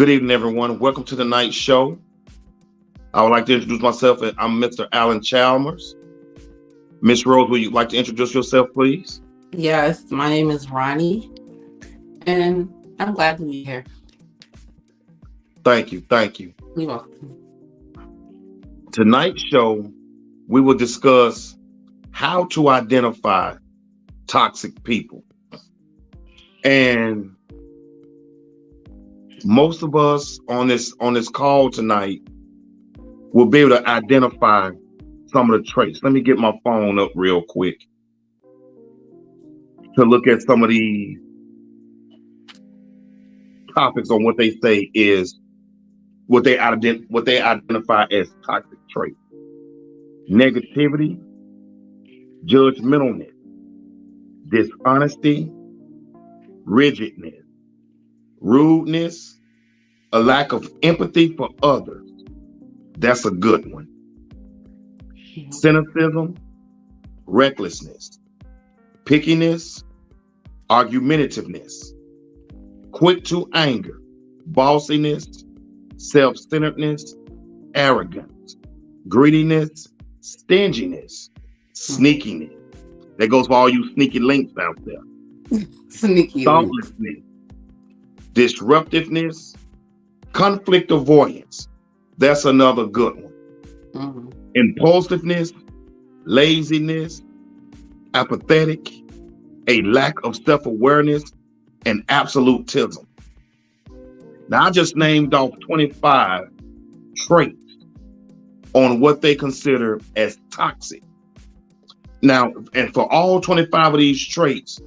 Good evening, everyone. Welcome to the night show. I would like to introduce myself. I'm Mr. Alan Chalmers. Miss Rose, would you like to introduce yourself, please? Yes, my name is Ronnie, and I'm glad to be here. Thank you. Thank you. You're welcome. Tonight's show, we will discuss how to identify toxic people. And most of us on this call tonight will be able to identify some of the traits. Let me get my phone up real quick to look at some of the topics on what they say is what they identify as toxic traits. Negativity, judgmentalness, dishonesty, rigidness, rudeness, a lack of empathy for others. That's a good one. Cynicism, recklessness, pickiness, argumentativeness, quick to anger, bossiness, self-centeredness, arrogance, greediness, stinginess, sneakiness. That goes for all you sneaky links out there. Sneaky. Thoughtlessness, disruptiveness, conflict avoidance. That's another good one. Mm-hmm. Impulsiveness, laziness, apathetic, a lack of self-awareness, and absolutism. Now, I just named off 25 traits on what they consider as toxic. Now, and for all 25 of these traits,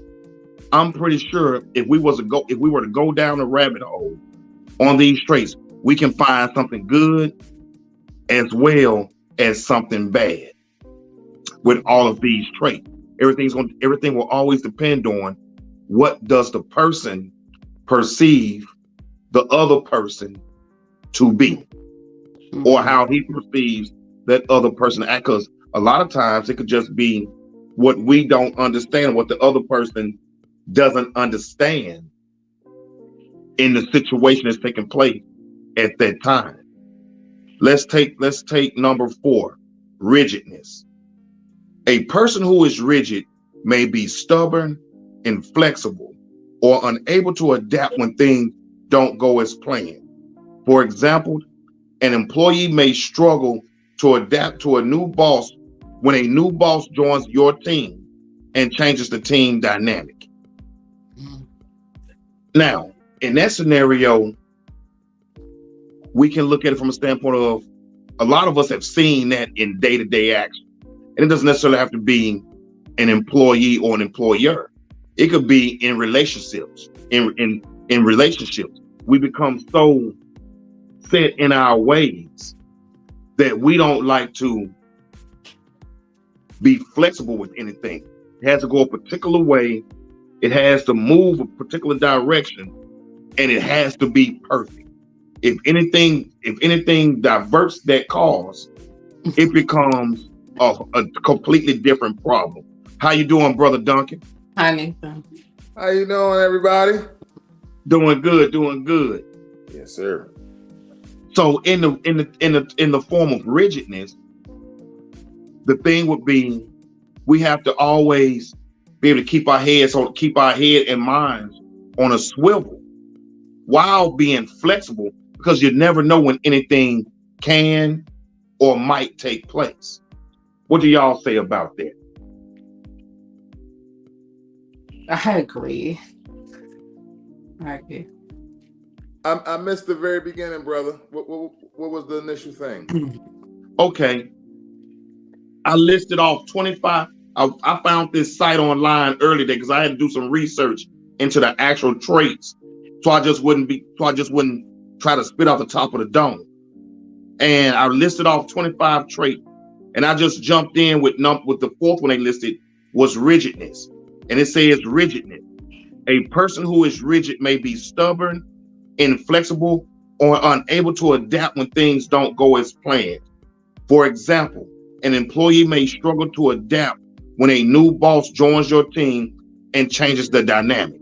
I'm pretty sure if we were to go down a rabbit hole on these traits, we can find something good as well as something bad with all of these traits. Everything will always depend on what does the person perceive the other person to be, or how he perceives that other person act. Because a lot of times it could just be what we don't understand, what the other person doesn't understand in the situation that's taking place at that time. Let's take number 4, rigidness. A person who is rigid may be stubborn, inflexible, or unable to adapt when things don't go as planned. For example, an employee may struggle to adapt to a new boss when a new boss joins your team and changes the team dynamic. Now, in that scenario, we can look at it from a standpoint of a lot of us have seen that in day-to-day action. And it doesn't necessarily have to be an employee or an employer. It could be in relationships. In relationships, we become so set in our ways that we don't like to be flexible with anything. It has to go a particular way. It has to move a particular direction, and it has to be perfect. If anything diverts that cause, it becomes a completely different problem. How you doing, Brother Duncan? Hi, Nathan. How you doing, everybody? Doing good. Yes, sir. So in the form of rigidness, the thing would be we have to always be able to keep our head and minds on a swivel while being flexible, because you never know when anything can or might take place. What do y'all say about that? I agree. I missed the very beginning, brother. What was the initial thing? Okay. I listed off 25. I found this site online earlier because I had to do some research into the actual traits. So I just wouldn't try to spit off the top of the dome. And I listed off 25 traits. And I just jumped in with the fourth one they listed was rigidness. And it says rigidness. A person who is rigid may be stubborn, inflexible, or unable to adapt when things don't go as planned. For example, an employee may struggle to adapt when a new boss joins your team and changes the dynamic.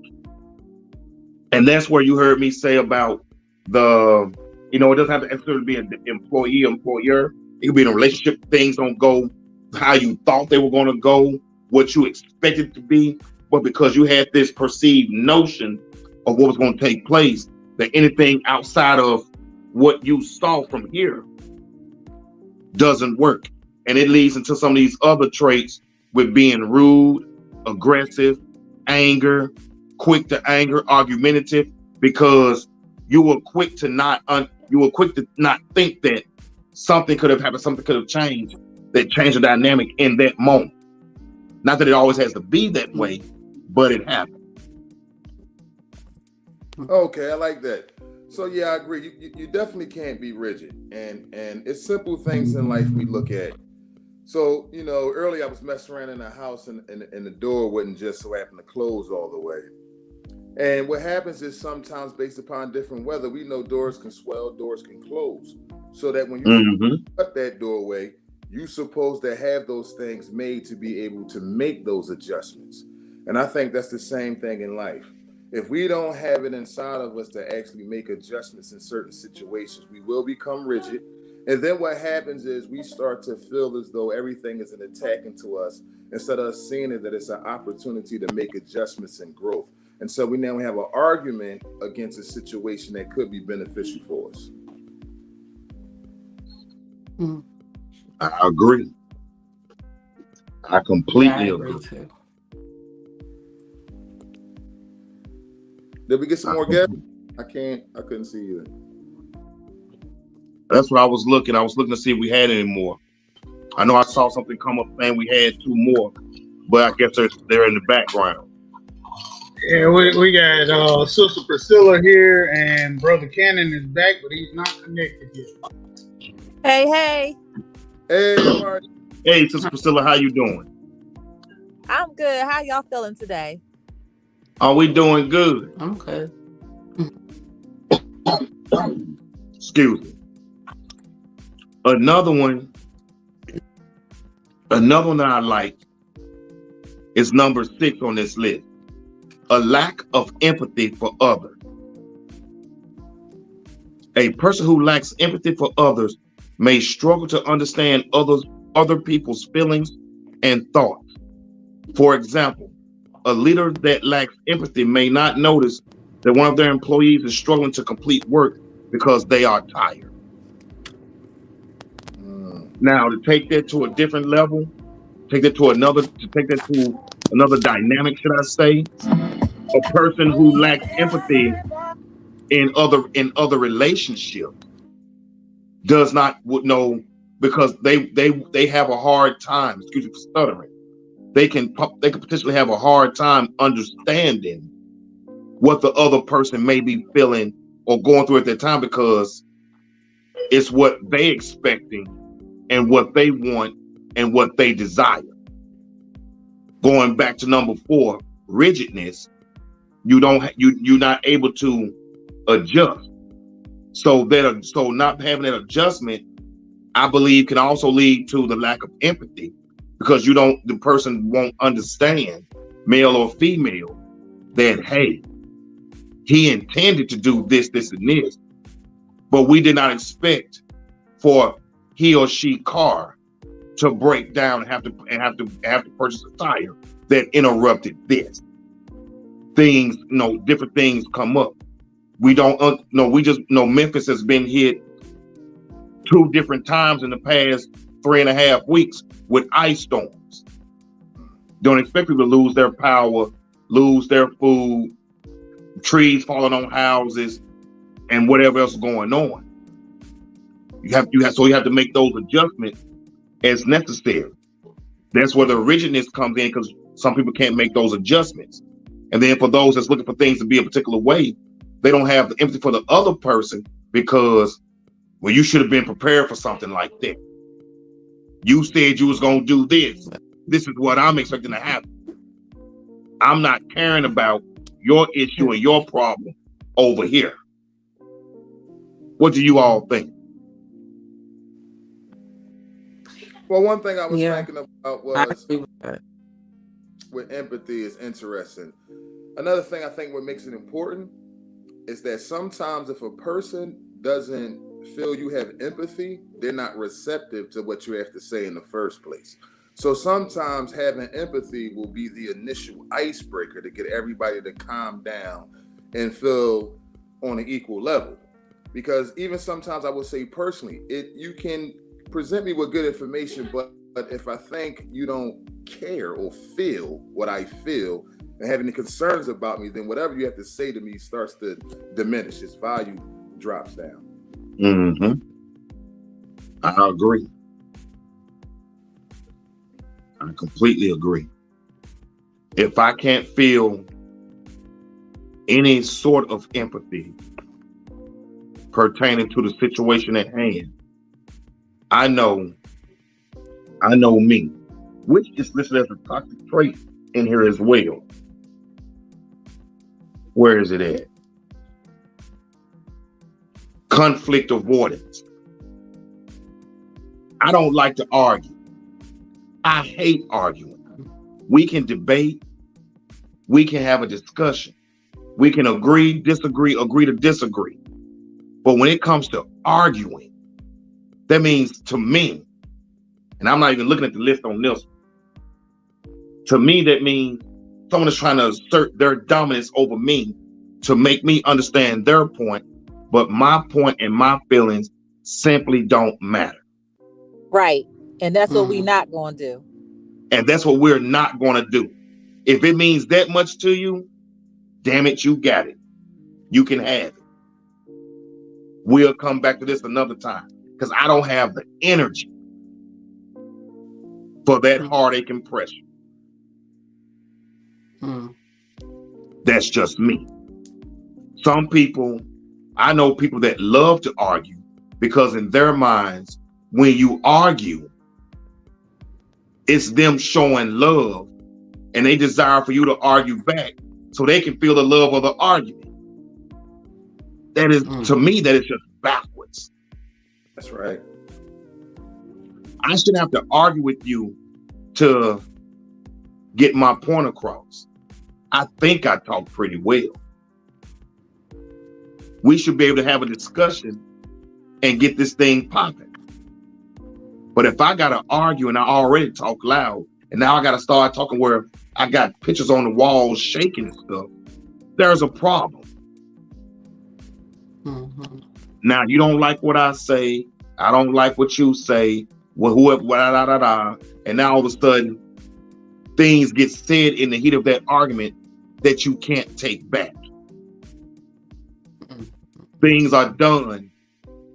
And that's where you heard me say about the, it doesn't have to necessarily be an employee, employer. It could be in a relationship. Things don't go how you thought they were going to go, what you expected to be, but because you had this perceived notion of what was going to take place, that anything outside of what you saw from here doesn't work. And it leads into some of these other traits with being rude, aggressive, anger, quick to anger, argumentative, because you were quick to not think that something could have happened, something could have changed, that changed the dynamic in that moment. Not that it always has to be that way, but it happened. Okay, I like that. So yeah, I agree. You definitely can't be rigid, and it's simple things in life we look at. So earlier I was messing around in the house, and the door wouldn't just so happen to close all the way. And what happens is sometimes, based upon different weather, we know doors can swell, doors can close. So that when you cut that doorway, you're supposed to have those things made to be able to make those adjustments. And I think that's the same thing in life. If we don't have it inside of us to actually make adjustments in certain situations, we will become rigid. And then what happens is we start to feel as though everything is an attack into us, instead of us seeing it that it's an opportunity to make adjustments and growth. And so we now have an argument against a situation that could be beneficial for us. I agree. I completely agree. Too. Did we get some more guests? I couldn't see you. That's what I was looking. I was looking to see if we had any more. I know I saw something come up saying we had 2 more, but I guess they're in the background. Yeah, we got Sister Priscilla here, and Brother Cannon is back, but he's not connected yet. Hey. Hey, Marty. Hey, Sister Priscilla, how you doing? I'm good. How y'all feeling today? Are we doing good? I'm good. Excuse me. Another one that I like is number 6 on this list. A lack of empathy for others. A person who lacks empathy for others may struggle to understand other people's feelings and thoughts. For example, a leader that lacks empathy may not notice that one of their employees is struggling to complete work because they are tired. Now, to take that to a different level, take that to another dynamic, should I say? A person who lacks empathy in other relationships does not know, because they have a hard time. Excuse me for stuttering. They can potentially have a hard time understanding what the other person may be feeling or going through at that time, because it's what they expecting and what they want and what they desire. Going back to number 4, rigidness. You're not able to adjust. So not having that adjustment, I believe, can also lead to the lack of empathy, because the person won't understand, male or female, that, hey, he intended to do this, this, and this, but we did not expect for he or she car to break down and have to purchase a tire that interrupted this. Things, different things come up. We don't know. We just know Memphis has been hit 2 different times in the past 3.5 weeks with ice storms. Don't expect people to lose their power, lose their food, trees falling on houses, and whatever else is going on. You have to make those adjustments as necessary. That's where the rigidness comes in, because some people can't make those adjustments. And then for those that's looking for things to be a particular way, they don't have the empathy for the other person, because, well, you should have been prepared for something like that. You said you was going to do this. This is what I'm expecting to happen. I'm not caring about your issue and your problem over here. What do you all think? Well, one thing I was thinking about was with empathy is interesting. Another thing I think what makes it important is that sometimes if a person doesn't feel you have empathy, they're not receptive to what you have to say in the first place. So sometimes having empathy will be the initial icebreaker to get everybody to calm down and feel on an equal level. Because even sometimes I would say personally, you can present me with good information, but if I think you don't care or feel what I feel and have any concerns about me, then whatever you have to say to me starts to diminish. Its value drops down. Mm-hmm. I agree. I completely agree. If I can't feel any sort of empathy pertaining to the situation at hand, I know me, which is listed as a toxic trait in here as well. Where is it at? Conflict avoidance. I don't like to argue. I hate arguing. We can debate. We can have a discussion. We can agree to disagree. But when it comes to arguing, that means to me, and I'm not even looking at the list on this, to me, that means someone is trying to assert their dominance over me to make me understand their point, but my point and my feelings simply don't matter. Right. And that's what we not going to do. And that's what we're not going to do. If it means that much to you, damn it, you got it. You can have it. We'll come back to this another time because I don't have the energy for that heartache and pressure. That's just me. Some people, I know people that love to argue because in their minds, when you argue, it's them showing love and they desire for you to argue back so they can feel the love of the argument. That is, to me, that is just backwards. That's right. I shouldn't have to argue with you to get my point across. I think I talk pretty well. We should be able to have a discussion and get this thing popping. But if I got to argue and I already talk loud, and now I got to start talking where I got pictures on the walls shaking and stuff, there's a problem. Now, you don't like what I say. I don't like what you say. Whoever, and now all of a sudden, things get said in the heat of that argument that you can't take back. Things are done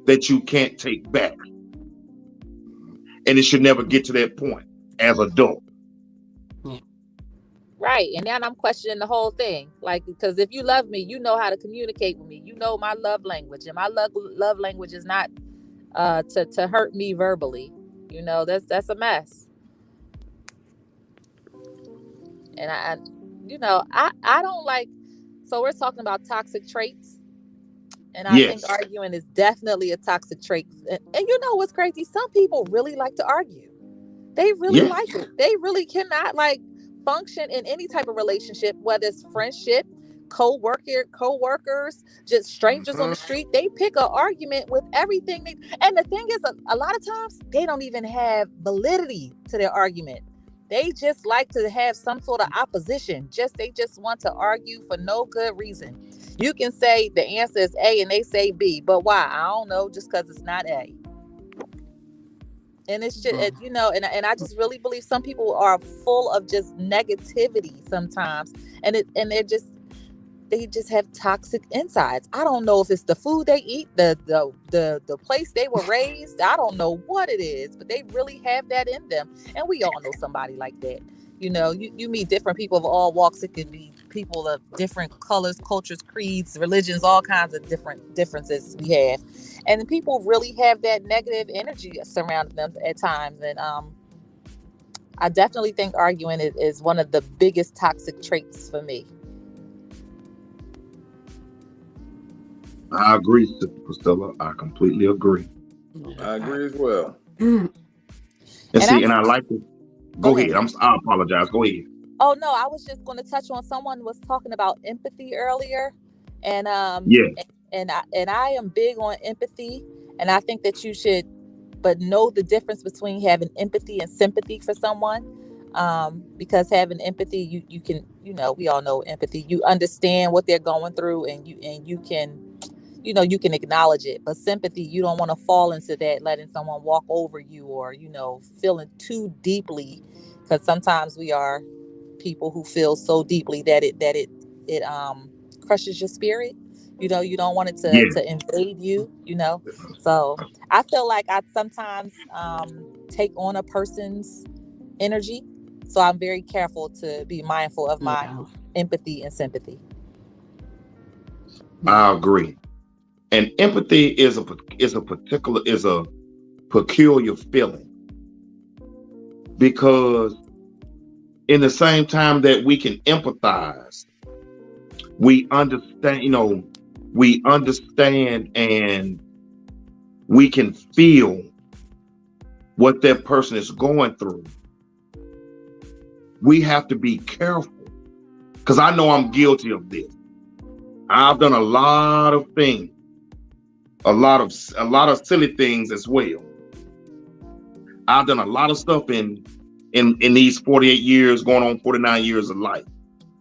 that you can't take back. And it should never get to that point as adults. Right. And now I'm questioning the whole thing. Like, because if you love me, you know how to communicate with me. You know my love language. And my love language is not to hurt me verbally. You know, that's a mess. And I don't like, so we're talking about toxic traits. And I think arguing is definitely a toxic trait. And you know what's crazy? Some people really like to argue. They really like it. They really cannot function in any type of relationship, whether it's friendship, co-workers, just strangers on the street. They pick an argument with everything. And the thing is, a lot of times they don't even have validity to their argument. They just like to have some sort of opposition. They just want to argue for no good reason. You can say the answer is A and they say B, but why? I don't know, just because it's not A. And it's just, and I just really believe some people are full of just negativity sometimes. And they just have toxic insides. I don't know if it's the food they eat, the place they were raised. I don't know what it is, but they really have that in them. And we all know somebody like that. You know, you meet different people of all walks. It could be people of different colors, cultures, creeds, religions, all kinds of different differences we have. And people really have that negative energy surrounding them at times. And I definitely think arguing is one of the biggest toxic traits for me. I agree, Sister Priscilla. I completely agree. I agree as well. And I like it. Go ahead. I apologize. Go ahead. Oh, no, I was just going to touch on, someone was talking about empathy earlier. And Yes. I am big on empathy, and I think that you should, but know the difference between having empathy and sympathy for someone. Because having empathy, you can, we all know empathy. You understand what they're going through, and you can, you can acknowledge it. But sympathy, you don't want to fall into that, letting someone walk over you, or feeling too deeply, because sometimes we are people who feel so deeply that it crushes your spirit. You don't want it Yes. to invade you. So I feel like I sometimes take on a person's energy, so I'm very careful to be mindful of my empathy and sympathy. I agree. And empathy is a peculiar feeling, because in the same time that we can empathize, we understand, and we can feel what that person is going through. We have to be careful, because I know I'm guilty of this. I've done a lot of things, a lot of silly things as well. I've done a lot of stuff in these 48 years, going on 49 years of life,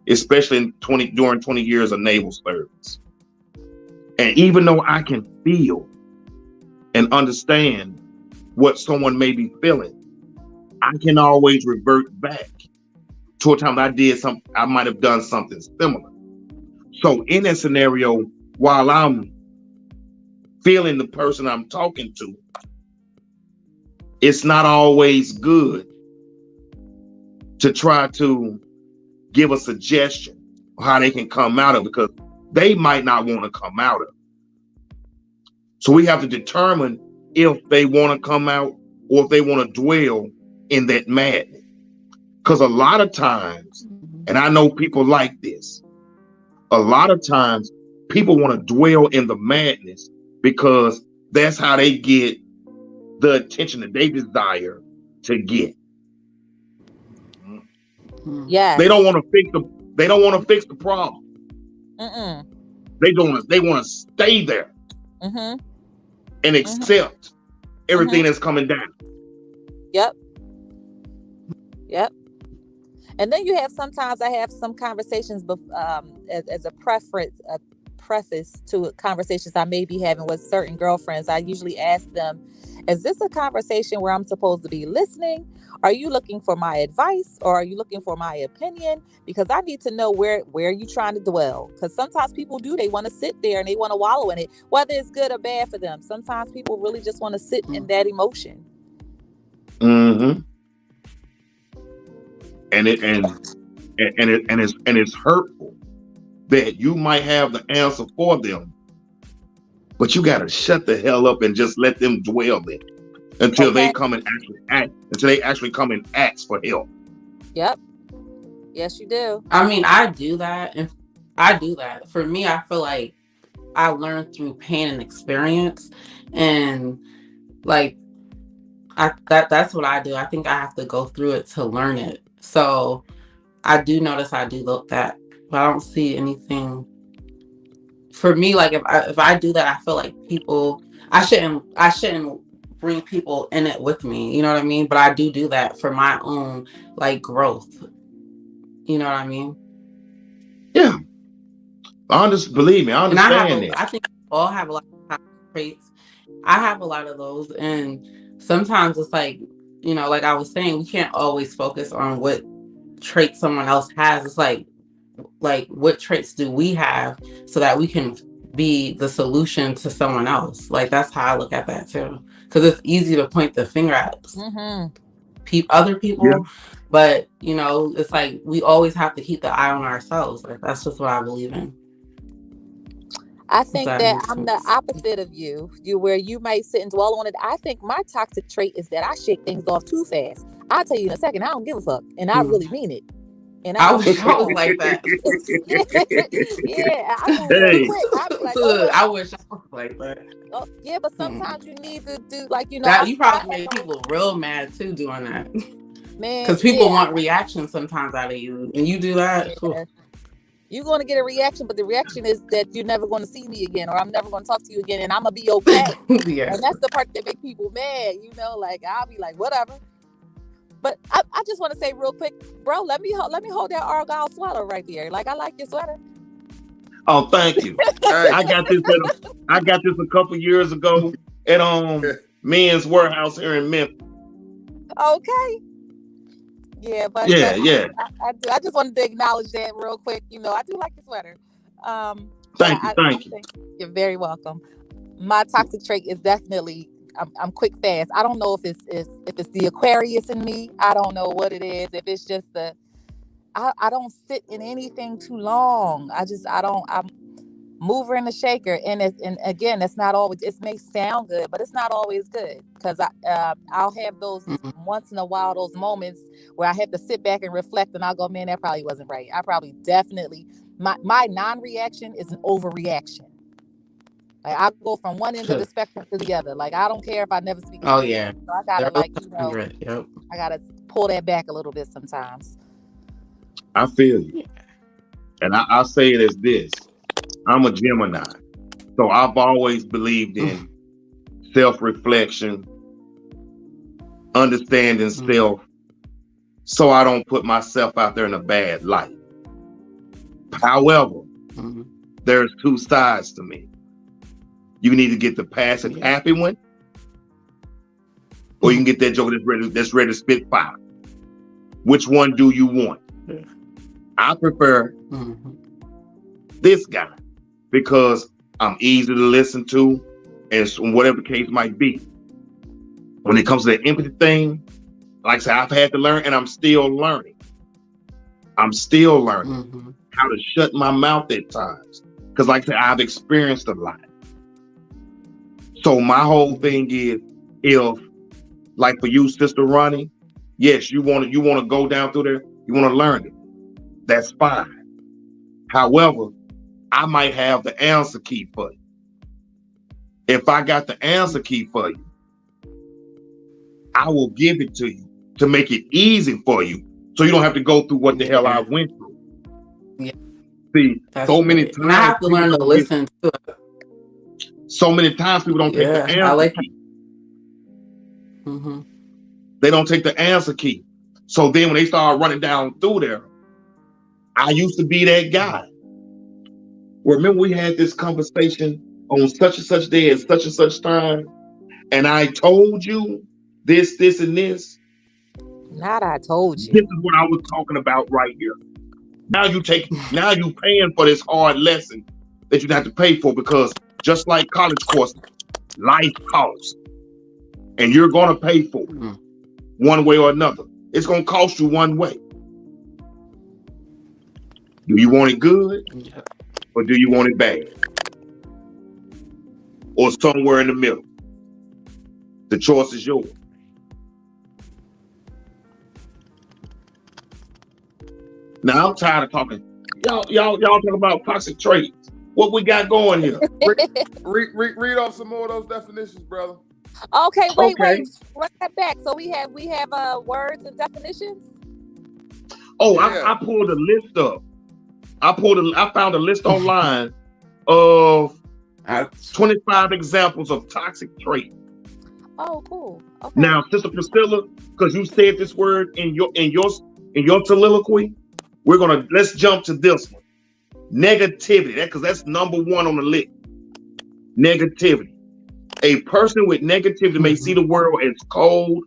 especially during 20 years of naval service. And even though I can feel and understand what someone may be feeling, I can always revert back to a time that I might have done something similar. So in that scenario, while I'm feeling the person I'm talking to, it's not always good to try to give a suggestion of how they can come out of it, because they might not want to come out of it. So we have to determine if they want to come out, or if they want to dwell in that madness. Because a lot of times, and I know people like this, a lot of times people want to dwell in the madness because that's how they get the attention that they desire to get. Yes. They don't want to fix the problem. Mm-mm. They want to stay there and accept everything that's coming down. Yep. And then sometimes I have some conversations, as a preface to conversations I may be having with certain girlfriends. I usually ask them, is this a conversation where I'm supposed to be listening? Are you looking for my advice, or are you looking for my opinion? Because I need to know where you're trying to dwell. Because sometimes people they want to sit there and they want to wallow in it, whether it's good or bad for them. Sometimes people really just want to sit in that emotion. Mm-hmm. And it's hurtful that you might have the answer for them, but you got to shut the hell up and just let them dwell there until they come and actually come and ask for help. Yep. Yes, you do. I mean, I do that. For me, I feel like I learned through pain and experience, and like that's what I do. I think I have to go through it to learn it. So I do notice I do look that, but I don't see anything for me. Like if I do that, I feel like I shouldn't bring people in it with me. You know what I mean? But I do that for my own like growth. You know what I mean? Yeah. Believe me, I understand that. I think we all have a lot of traits. I have a lot of those, and sometimes it's like, like I was saying, we can't always focus on what traits someone else has. It's like what traits do we have so that we can be the solution to someone else. Like that's how I look at that too, because it's easy to point the finger at other people, yeah. But it's like we always have to keep the eye on ourselves. Like that's just what I believe in. I think that I'm the opposite of you, where you might sit and dwell on it. I think my toxic trait is that I shake things off too fast. I'll tell you in a second, I don't give a fuck. And I really mean it. And I wish I was like that. Yeah. I wish I was like that. Oh, yeah, but sometimes you need to do that. You probably make people real mad too doing that. Man. Because people want reactions sometimes out of you. And you do that. Yeah. You're going to get a reaction, but the reaction is that you're never going to see me again, or I'm never going to talk to you again, and I'm going to be okay. Yeah. And that's the part that makes people mad, like I'll be like, whatever. But I just want to say real quick, bro, let me hold that Argyle sweater right there. Like, I like your sweater. Oh, thank you. Hey, I got this a couple years ago at Men's Warehouse here in Memphis. Okay. Yeah, but Yeah. I just wanted to acknowledge that real quick. I do like your sweater. Thank you. You're very welcome. My toxic trait is definitely I'm quick fast. I don't know if it's the Aquarius in me. I don't know what it is. If it's just I don't sit in anything too long. I'm mover and a shaker, and again, it's not always. It may sound good, but it's not always good, because I'll have those once in a while, those moments where I have to sit back and reflect, and I'll go, man, that probably wasn't right. I probably definitely my non-reaction is an overreaction. Like, I go from one end of the spectrum to the other. Like, I don't care if I never speak. Oh yeah. So I gotta Yep. I gotta pull that back a little bit sometimes. I feel you. And I say it as this. I'm a Gemini. So I've always believed in self-reflection, understanding self, so I don't put myself out there in a bad light. However, there's two sides to me. You need to get the passive happy one, or you can get that joker that's ready to spit fire. Which one do you want? I prefer this guy, because I'm easy to listen to, and whatever the case might be. When it comes to the empathy thing, like I said, I've had to learn, and I'm still learning. How to shut my mouth at times, because like I said, I've experienced a lot. So my whole thing is, if, like for you, Sister Ronnie, yes, you want to go down through there, you want to learn it. That's fine. However, I might have the answer key for you. If I got the answer key for you, I will give it to you to make it easy for you, so you don't have to go through what the hell I went through. Yeah. See, many times, and I have to learn to listen to it. So many times people don't take the answer key. They don't take the answer key. So then when they start running down through there, I used to be that guy. Remember, we had this conversation on such and such day at such and such time, and I told you this, and this. Not I told you. This is what I was talking about right here. Now you paying for this hard lesson that you have to pay for, because just like college courses, life costs, and you're going to pay for it one way or another. It's going to cost you one way. Do you want it good, or do you want it bad, or somewhere in the middle? The choice is yours. Now I'm tired of talking. Y'all talking about toxic traits. What we got going here? read off some more of those definitions, brother. Okay, wait. Run that back. So we have words and definitions. Oh, yeah. I pulled a list up. I found a list online of 25 examples of toxic traits. Oh, cool. Okay. Now, Sister Priscilla, because you said this word in your soliloquy, let's jump to this one. Negativity, because that's number one on the list. Negativity. A person with negativity may see the world as cold,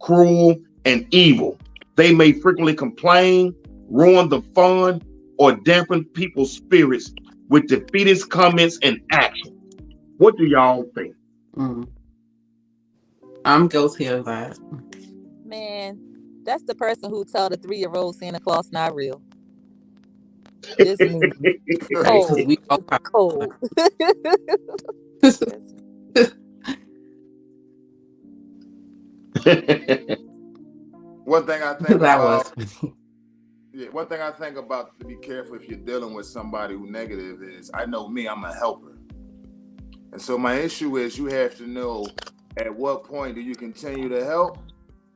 cruel, and evil. They may frequently complain, ruin the fun, or dampen people's spirits with defeatist comments and actions. What do y'all think? I'm guilty of that. Man, that's the person who told the 3-year-old Santa Claus not real. This movie. Cold. One thing I think that about, was. one thing I think about, to be careful if you're dealing with somebody who's negative, is I know me, I'm a helper. And so my issue is, you have to know at what point do you continue to help,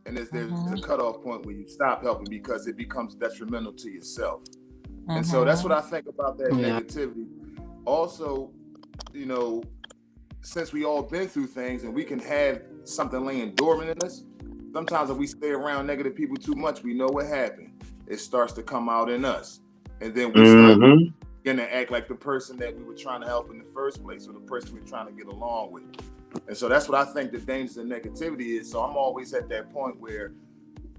and there's a cutoff point where you stop helping, because it becomes detrimental to yourself. And so that's what Mhm. I think about that Yeah. negativity. Also, you know, since we all been through things and we can have something laying dormant in us, sometimes if we stay around negative people too much, we know what happened. It starts to come out in us. And then we start Mm-hmm. gonna act like the person that we were trying to help in the first place, or the person we were trying to get along with. And so that's what I think the dangers of negativity is. So I'm always at that point where,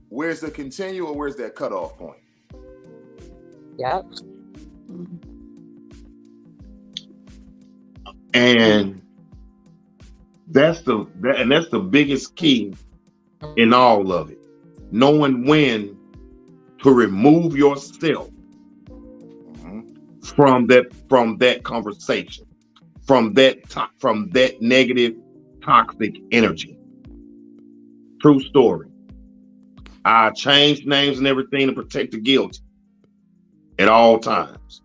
where's the continue or where's that cutoff point? Yep. And that's the biggest key in all of it. Knowing when to remove yourself from that conversation, from that negative toxic energy. True story. I changed names and everything to protect the guilty at all times.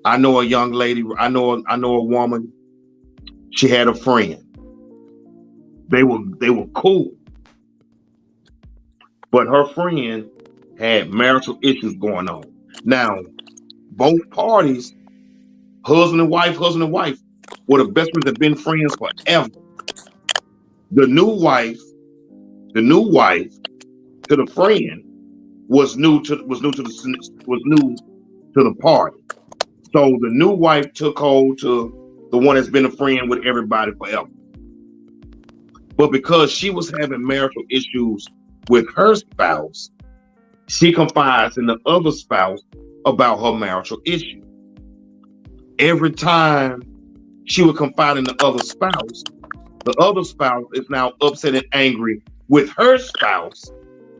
I know a young lady, I know a woman, she had a friend. They were cool. But her friend had marital issues going on. Now, both parties, husband and wife, were the best friends that have been friends forever. The new wife to the friend was new to the party. So the new wife took hold to the one that's been a friend with everybody forever. But because she was having marital issues with her spouse, she confides in the other spouse about her marital issue. Every time she would confide in the other spouse is now upset and angry with her spouse,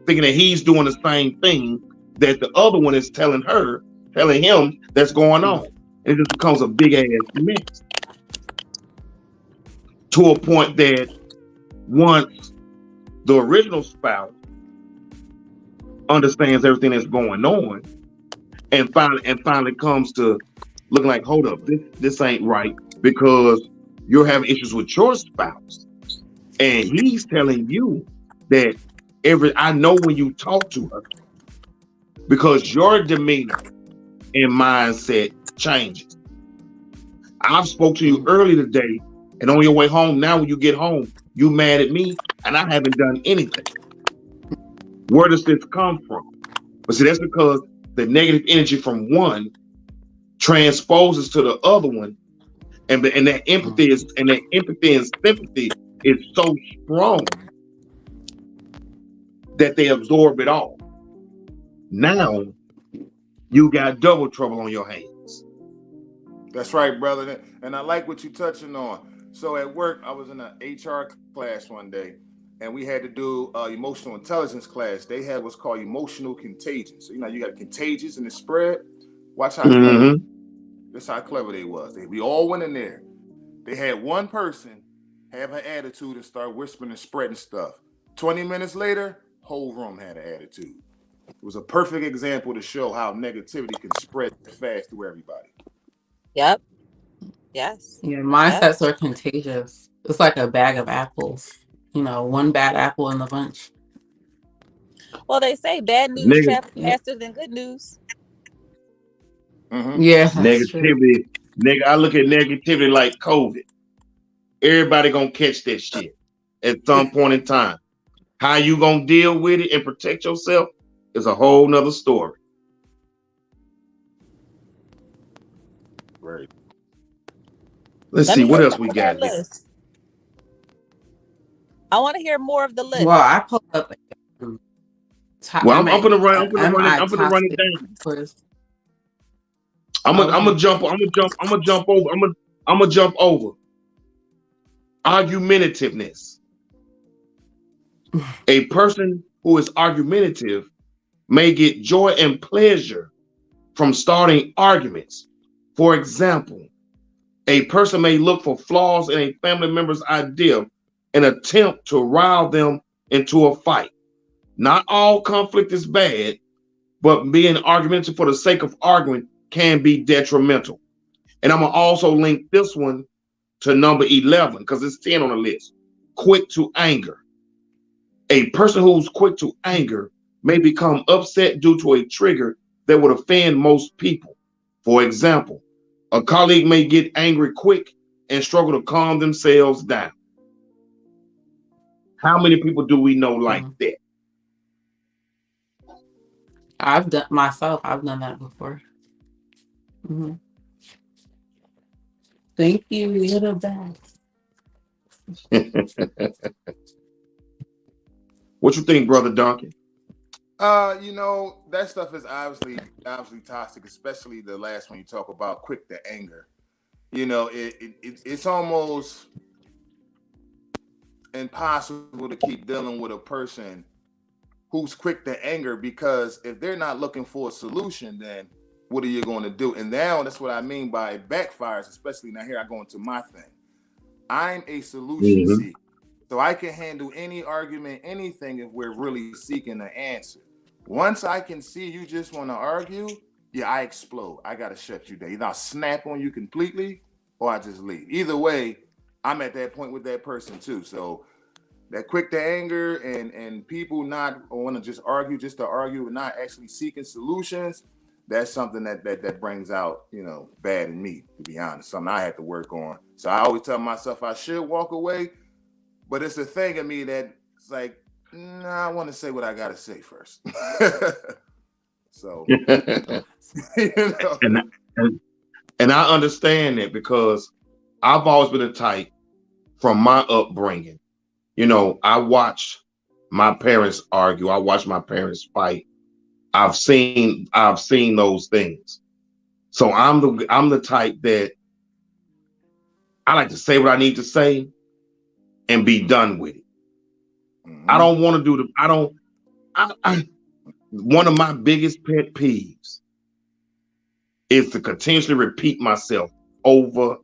thinking that he's doing the same thing that the other one is telling him that's going on. And it just becomes a big ass mess. To a point that once the original spouse understands everything that's going on and finally comes to looking like, hold up, this ain't right, because you're having issues with your spouse. And he's telling you that I know when you talk to her, because your demeanor and mindset changes. I've spoke to you early today, and on your way home, now when you get home, you mad at me, and I haven't done anything. Where does this come from? But see, that's because the negative energy from one transposes to the other one, and that empathy and sympathy is so strong that they absorb it all. Now you got double trouble on your hands. That's right, brother. And I like what you're touching on. So at work, I was in an HR class one day, and we had to do emotional intelligence class. They had what's called emotional contagion. So you got contagious and it spread. Watch how clever. That's how clever they was. We all went in there. They had one person have an attitude and start whispering and spreading stuff. 20 minutes later, whole room had an attitude. It was a perfect example to show how negativity can spread fast through everybody. Yep. Yes. Yeah, mindsets are contagious. It's like a bag of apples. One bad apple in the bunch. Well, they say bad news travels faster than good news. Mm-hmm. Yeah, negativity. I look at negativity like COVID. Everybody gonna catch that shit at some point in time. How you gonna deal with it and protect yourself is a whole nother story. Right. Let's see what else we got here. I want to hear more of the list. Well, I pulled up. I'm gonna run it down. I'm gonna jump over. Argumentativeness. A person who is argumentative may get joy and pleasure from starting arguments. For example, a person may look for flaws in a family member's idea and attempt to rile them into a fight. Not all conflict is bad, but being argumentative for the sake of arguing can be detrimental. And I'm gonna also link this one to number 11 because it's 10 on the list. Quick to anger. A person who's quick to anger may become upset due to a trigger that would offend most people. For example, a colleague may get angry quick and struggle to calm themselves down. How many people do we know like that? I've done that before. Hmm. Thank you. You're the best. What you think, Brother Duncan? That stuff is obviously toxic, especially the last one you talk about, quick to anger. It's almost impossible to keep dealing with a person who's quick to anger, because if they're not looking for a solution, then what are you going to do? And now that's what I mean by it backfires, especially now here I go into my thing. I'm a solution seeker. So I can handle any argument, anything, if we're really seeking an answer. Once I can see you just want to argue, yeah, I explode. I got to shut you down. Either I'll snap on you completely or I just leave. Either way, I'm at that point with that person too. So that quick to anger and people not want to just argue just to argue and not actually seeking solutions, that's something that brings out, bad in me, to be honest. Something I had to work on. So I always tell myself I should walk away, but it's a thing in me that's like, I want to say what I got to say first. So, and I understand that, because I've always been a type from my upbringing. I watched my parents argue. I watched my parents fight. I've seen those things. So I'm the type that I like to say what I need to say and be done with it. Mm-hmm. I don't want to do one of my biggest pet peeves is to continuously repeat myself over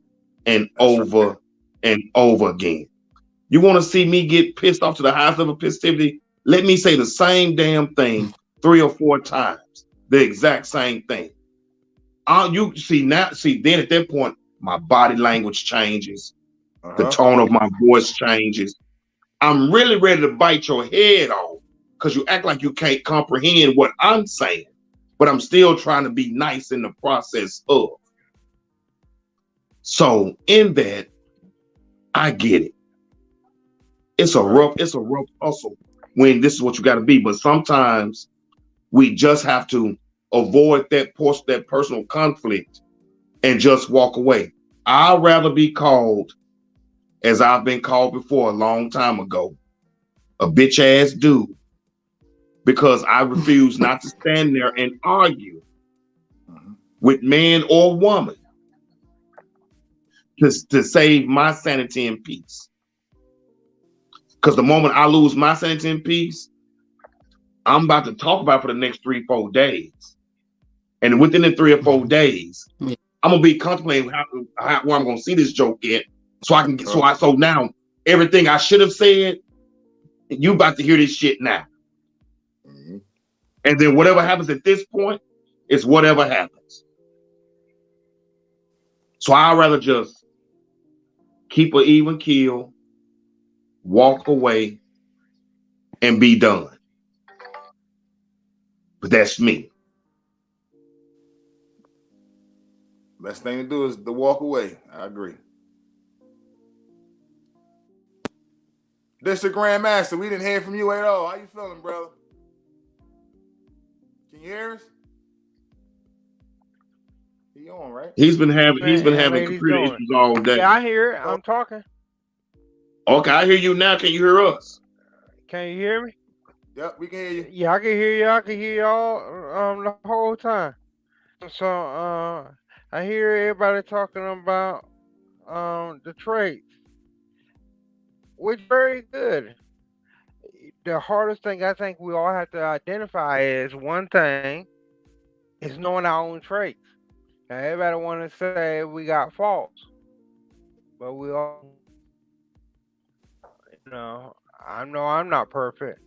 and over and over again. You want to see me get pissed off to the highest level of pissivity? Let me say the same damn thing 3 or 4 times, the exact same thing. You see now, then at that point, my body language changes, the tone of my voice changes. I'm really ready to bite your head off because you act like you can't comprehend what I'm saying, but I'm still trying to be nice in the process of. So in that, I get it. It's a rough hustle when this is what you got to be. But sometimes we just have to avoid that personal conflict and just walk away. I'd rather be called, as I've been called before a long time ago, a bitch ass dude, because I refuse not to stand there and argue with man or woman to save my sanity and peace. Because the moment I lose my sanity and peace, I'm about to talk about it for the next 3-4 days. And within the 3 or 4 days, I'm gonna be contemplating where I'm gonna see this joke at, so I can get so now everything I should have said, you about to hear this shit now. Mm-hmm. And then whatever happens at this point is whatever happens. So I'd rather just keep an even keel, walk away, and be done. But that's me. Best thing to do is to walk away. I agree. This the Grandmaster. We didn't hear from you at all. How you feeling, brother? Can you hear us? He on, right? He's been having computer issues all day. Yeah, I hear it. I'm talking. Okay, I hear you now. Can you hear us? Can you hear me? Yep, we can hear you. Yeah, I can hear you. I can hear y'all the whole time. So I hear everybody talking about the traits, which is very good. The hardest thing I think we all have to identify is one thing is knowing our own traits. Now, everybody want to say we got faults, but we all, I know I'm not perfect.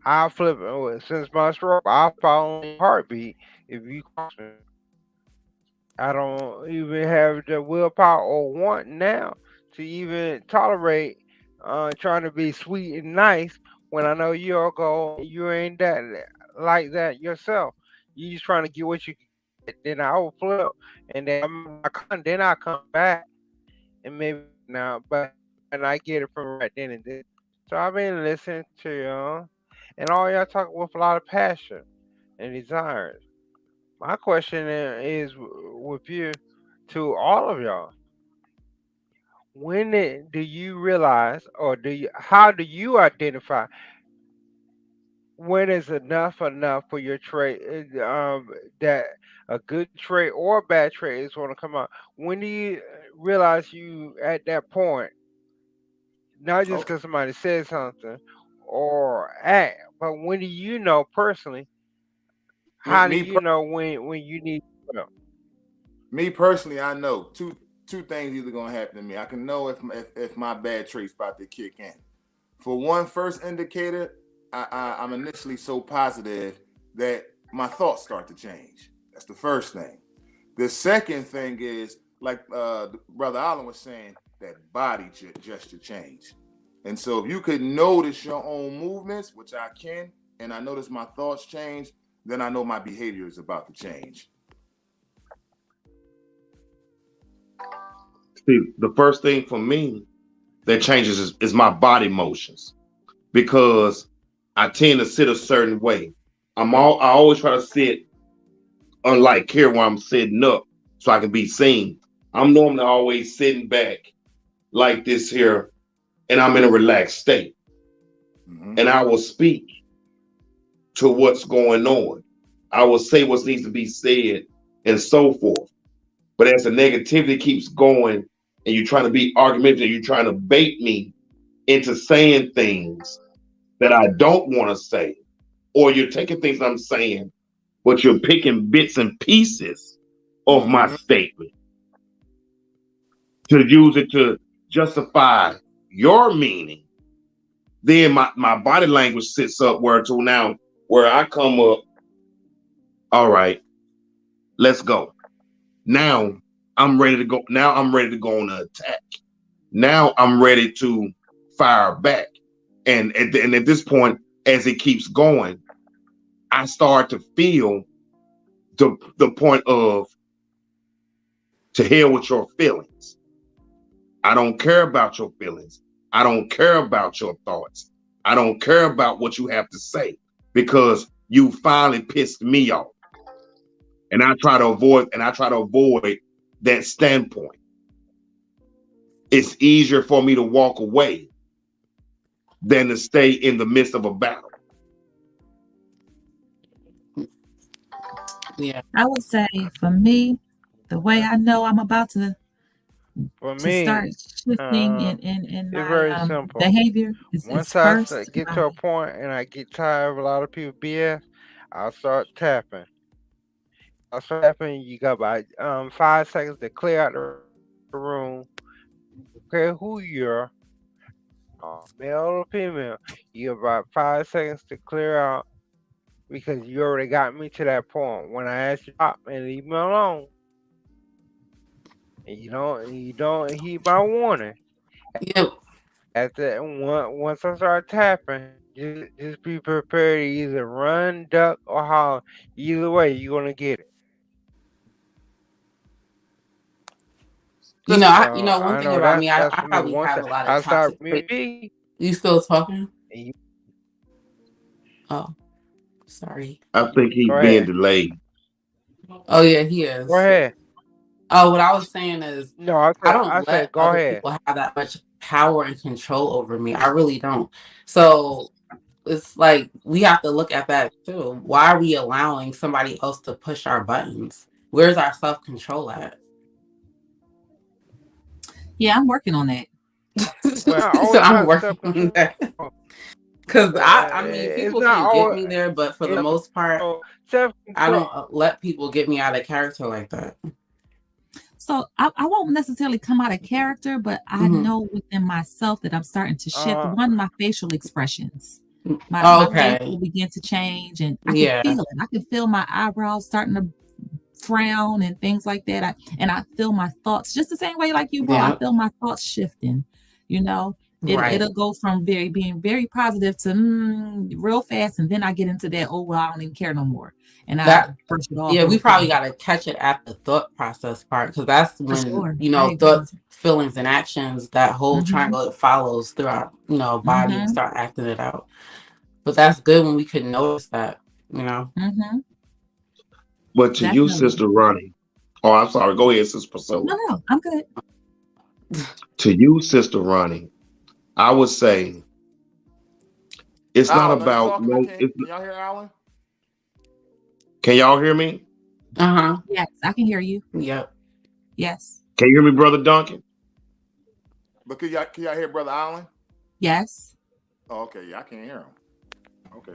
I'll flip it since my stroke. I'll follow my heartbeat if you cross me. I don't even have the willpower or want now to even tolerate trying to be sweet and nice when I know you ain't that like that yourself. You just trying to get what you get. Then I will flip, and then I come back and maybe now, but and I get it from right then and there. So I've been listening to y'all, and all y'all talking with a lot of passion and desires. My question is with you to all of y'all. Do you realize, or how do you identify when is enough for your trait, that a good trait or a bad trait is going to come out? When do you realize you at that point, not just Okay. because somebody said something or act, but when do you know personally? Me, How do me, you per- know when you need help? Me personally, I know two things either gonna happen to me. I can know if my bad traits about to kick in. For one, first indicator, I'm initially so positive that my thoughts start to change. That's the first thing. The second thing is, like Brother Allen was saying, that body gesture change. And so if you could notice your own movements, which I can, and I notice my thoughts change, then I know my behavior is about to change. See, the first thing for me that changes is my body motions because I tend to sit a certain way. I always try to sit unlike here where I'm sitting up so I can be seen. I'm normally always sitting back like this here and I'm in a relaxed state. Mm-hmm. And I will speak to what's going on. I will say what needs to be said and so forth. But as the negativity keeps going and you're trying to be argumentative, you're trying to bait me into saying things that I don't want to say, or you're taking things I'm saying, but you're picking bits and pieces of my Mm-hmm. statement to use it to justify your meaning. Then my body language sits up where to now where I come up, all right, let's go. Now I'm ready to go. Now I'm ready to go on an attack. Now I'm ready to fire back. And at this point, as it keeps going, I start to feel the point of to hell with your feelings. I don't care about your feelings. I don't care about your thoughts. I don't care about what you have to say because you finally pissed me off. And I try to avoid that standpoint. It's easier for me to walk away than to stay in the midst of a battle. Yeah. I would say for me, the way I know I'm about to For start me, shifting uh, in it's my very simple. behavior is Once I first get to a point and I get tired of a lot of people BS, I'll start tapping. I'll start tapping. You got about 5 seconds to clear out the room. Care who you're, male or female. You have about 5 seconds to clear out because you already got me to that point. When I ask you to stop and leave me alone, and you don't heed my warning. Yep. Once I start tapping, just be prepared to either run, duck, or holler. Either way, you're gonna get it. Listen, One I thing know about me, that's I for me. probably Once have a lot of I start toxic traits. me, You still talking? and you Oh, sorry. I think go he's being ahead. delayed. Oh yeah, he Go is. ahead. Oh, what I was saying is No, I I don't said let go other ahead. people have that much power and control over me. I really don't. So it's like we have to look at that too. Why are we allowing somebody else to push our buttons? Where's our self-control at? yeah, I'm working on that. Well, not So always I'm about working self on control. that. Because I mean, It's people not can get always me there, but for the self most part, control. Self I control. don't let people get me out of character like that. So I won't necessarily come out of character, but I Hmm. know within myself that I'm starting to shift. One, my facial expressions, my face Okay. will begin to change, and I can Yeah. feel it. I can feel my eyebrows starting to frown and things like that. I feel my thoughts just the same way like you, bro. I Yeah. feel my thoughts shifting, you know. Right. It'll go from being very positive to real fast, and then I get into that, oh well, I don't even care no more, and I That brush it off yeah, we real probably fast. got to catch it at the thought process part, because that's For when, sure, I agree. thoughts, feelings, and actions, that whole Mm-hmm. triangle, it follows through our, body and Mm-hmm. start acting it out. But that's good when we can notice that, Mm-hmm. But to you, Definitely. Sister Ronnie, oh, I'm sorry. Go ahead, Sister Priscilla. No, I'm good. To you, Sister Ronnie, I would say it's not Alan, are you about talking? no. Can y'all hear Alan? Can y'all hear me? Yes, I can hear you. Yep. Yes. Can you hear me, Brother Duncan? But can y'all hear Brother Alan? Yes. Oh, okay. Yeah, I can't hear him. Okay.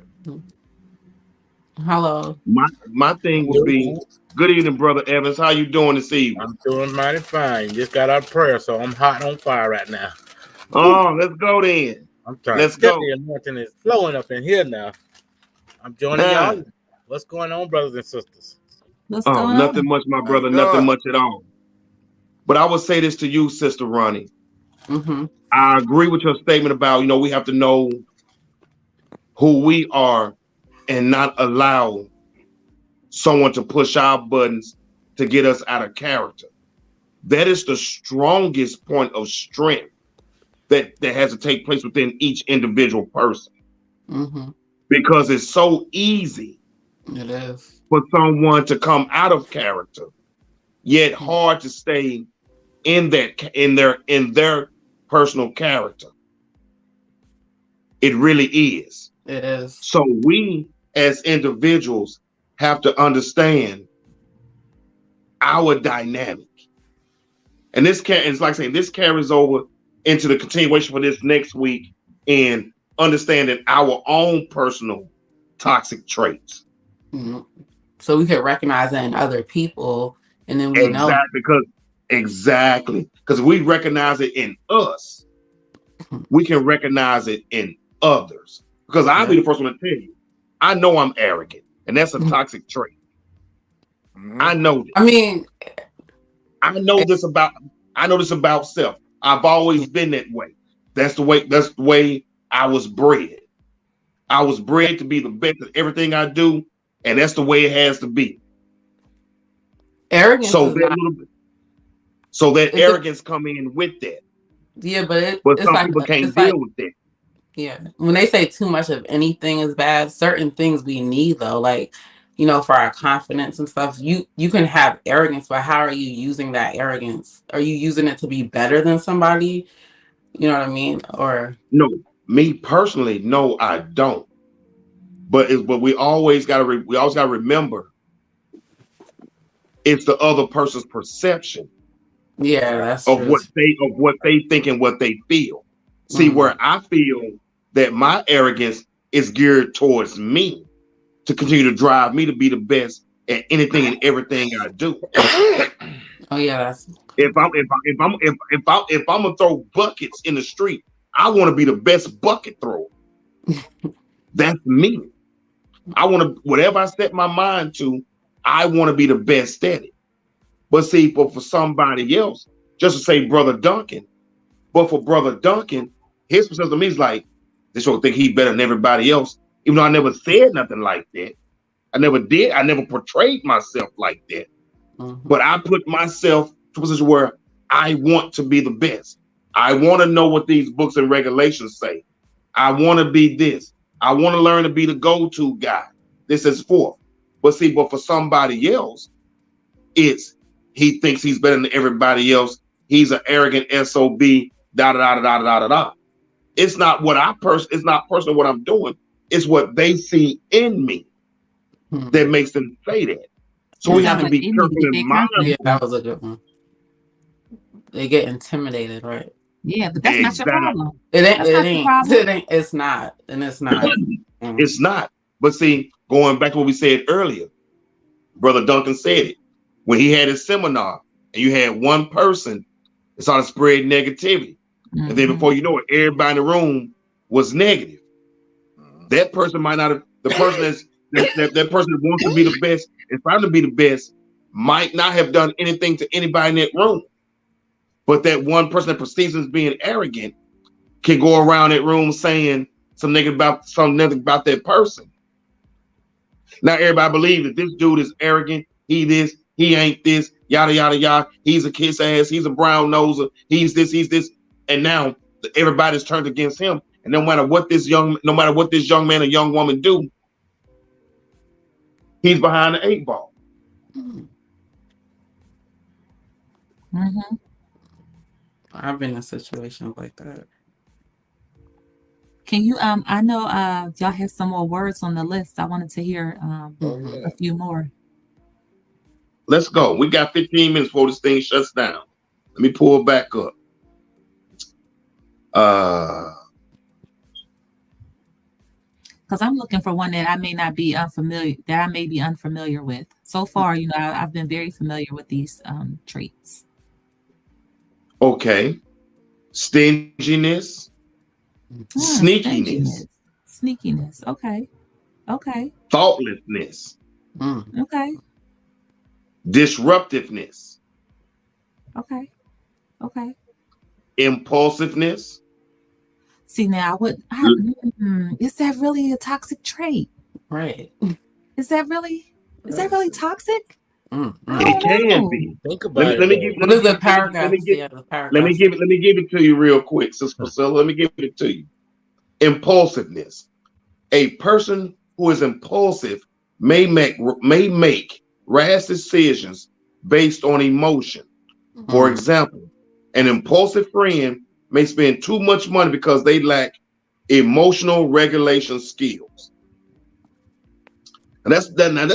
Hello. My thing would be, good evening, Brother Evans. How you doing this evening? I'm doing mighty fine. Just got out of prayer, so I'm hot on fire right now. Oh, let's go then. I'm trying Let's to tell go. the anointing is flowing up in here now. I'm joining y'all. What's going on, brothers and sisters? What's going Nothing on? much, my brother. Good. Nothing much at all. But I would say this to you, Sister Ronnie. Mm-hmm. I agree with your statement about, we have to know who we are and not allow someone to push our buttons to get us out of character. That is the strongest point of strength that has to take place within each individual person. Mm-hmm. Because it's so easy It is for someone to come out of character, yet hard to stay in their personal character. It really is. It is. So we as individuals have to understand our dynamic. And it's like saying this carries over into the continuation for this next week in understanding our own personal toxic traits. Mm-hmm. So we can recognize that in other people, and then we know. Exactly. Because we recognize it in us, we can recognize it in others. Because I'll be the first one to tell you, I know I'm arrogant, and that's a toxic trait. Mm-hmm. I know this. I mean, I know this about self. I've always been that way. That's the way I was bred. I was bred to be the best at everything I do, and that's the way it has to be. Arrogance. So that arrogance come in with that. Yeah, but some people can't deal with that. Yeah, when they say too much of anything is bad, certain things we need though, like for our confidence and stuff. You can have arrogance, but how are you using that arrogance? Are you using it to be better than somebody? You know what I mean? Or no, me personally, no, I don't. But we always got to remember it's the other person's perception. Yeah, that's of true. what they think and what they feel. See, where I feel that my arrogance is geared towards me to continue to drive me to be the best at anything and everything I do. Oh yeah, that's if I'm gonna throw buckets in the street, I want to be the best bucket thrower. That's me. I want to, whatever I set my mind to, I want to be the best at it. But see, for somebody else, just to say Brother Duncan, but for Brother Duncan, his perception of me is like, this will think he's better than everybody else, even though I never said nothing like that. I never did. I never portrayed myself like that. But I put myself to a position where I want to be the best. I want to know what these books and regulations say. I want to be this. I want to learn to be the go-to guy. This is forth. But see, but for somebody else, it's he thinks he's better than everybody else. He's an arrogant SOB, da da da da da da da. It's not what it's not personal what I'm doing. It's what they see in me that makes them say that. So we have to be careful in mind. Yeah, that was a good one. They get intimidated, right? Yeah, but that's not your problem. It's not. And it's not. It's not. But see, going back to what we said earlier, Brother Duncan said it. When he had his seminar and you had one person that started spreading negativity. And then before you know it, everybody in the room was negative. That person might not have, the person that person that wants to be the best and trying to be the best might not have done anything to anybody in that room. But that one person that perceives as being arrogant can go around that room saying something about that person. Now everybody believes that this dude is arrogant. He this, he ain't this, yada yada yada. He's a kiss ass. He's a brown noser. He's this, and now everybody's turned against him. And no matter what this young man or young woman do, he's behind the 8 ball. Mm-hmm. I've been in situations like that. Can you I know y'all have some more words on the list. I wanted to hear a few more. Let's go. We got 15 minutes before this thing shuts down. Let me pull it back up. Because I'm looking for one that I may be unfamiliar with. So far, I've been very familiar with these traits. Okay. Stinginess. Sneakiness. Sneakiness. Okay. Thoughtlessness. Okay. Disruptiveness. Okay. Impulsiveness. See, now is that really a toxic trait? Right. Is that really toxic? It can be. Think about it. Let me give What is the paragraph? Let me give it to you real quick, Sister Priscilla. Let me give it to you. Impulsiveness. A person who is impulsive may make rash decisions based on emotion. For example, an impulsive friend may spend too much money because they lack emotional regulation skills. And that's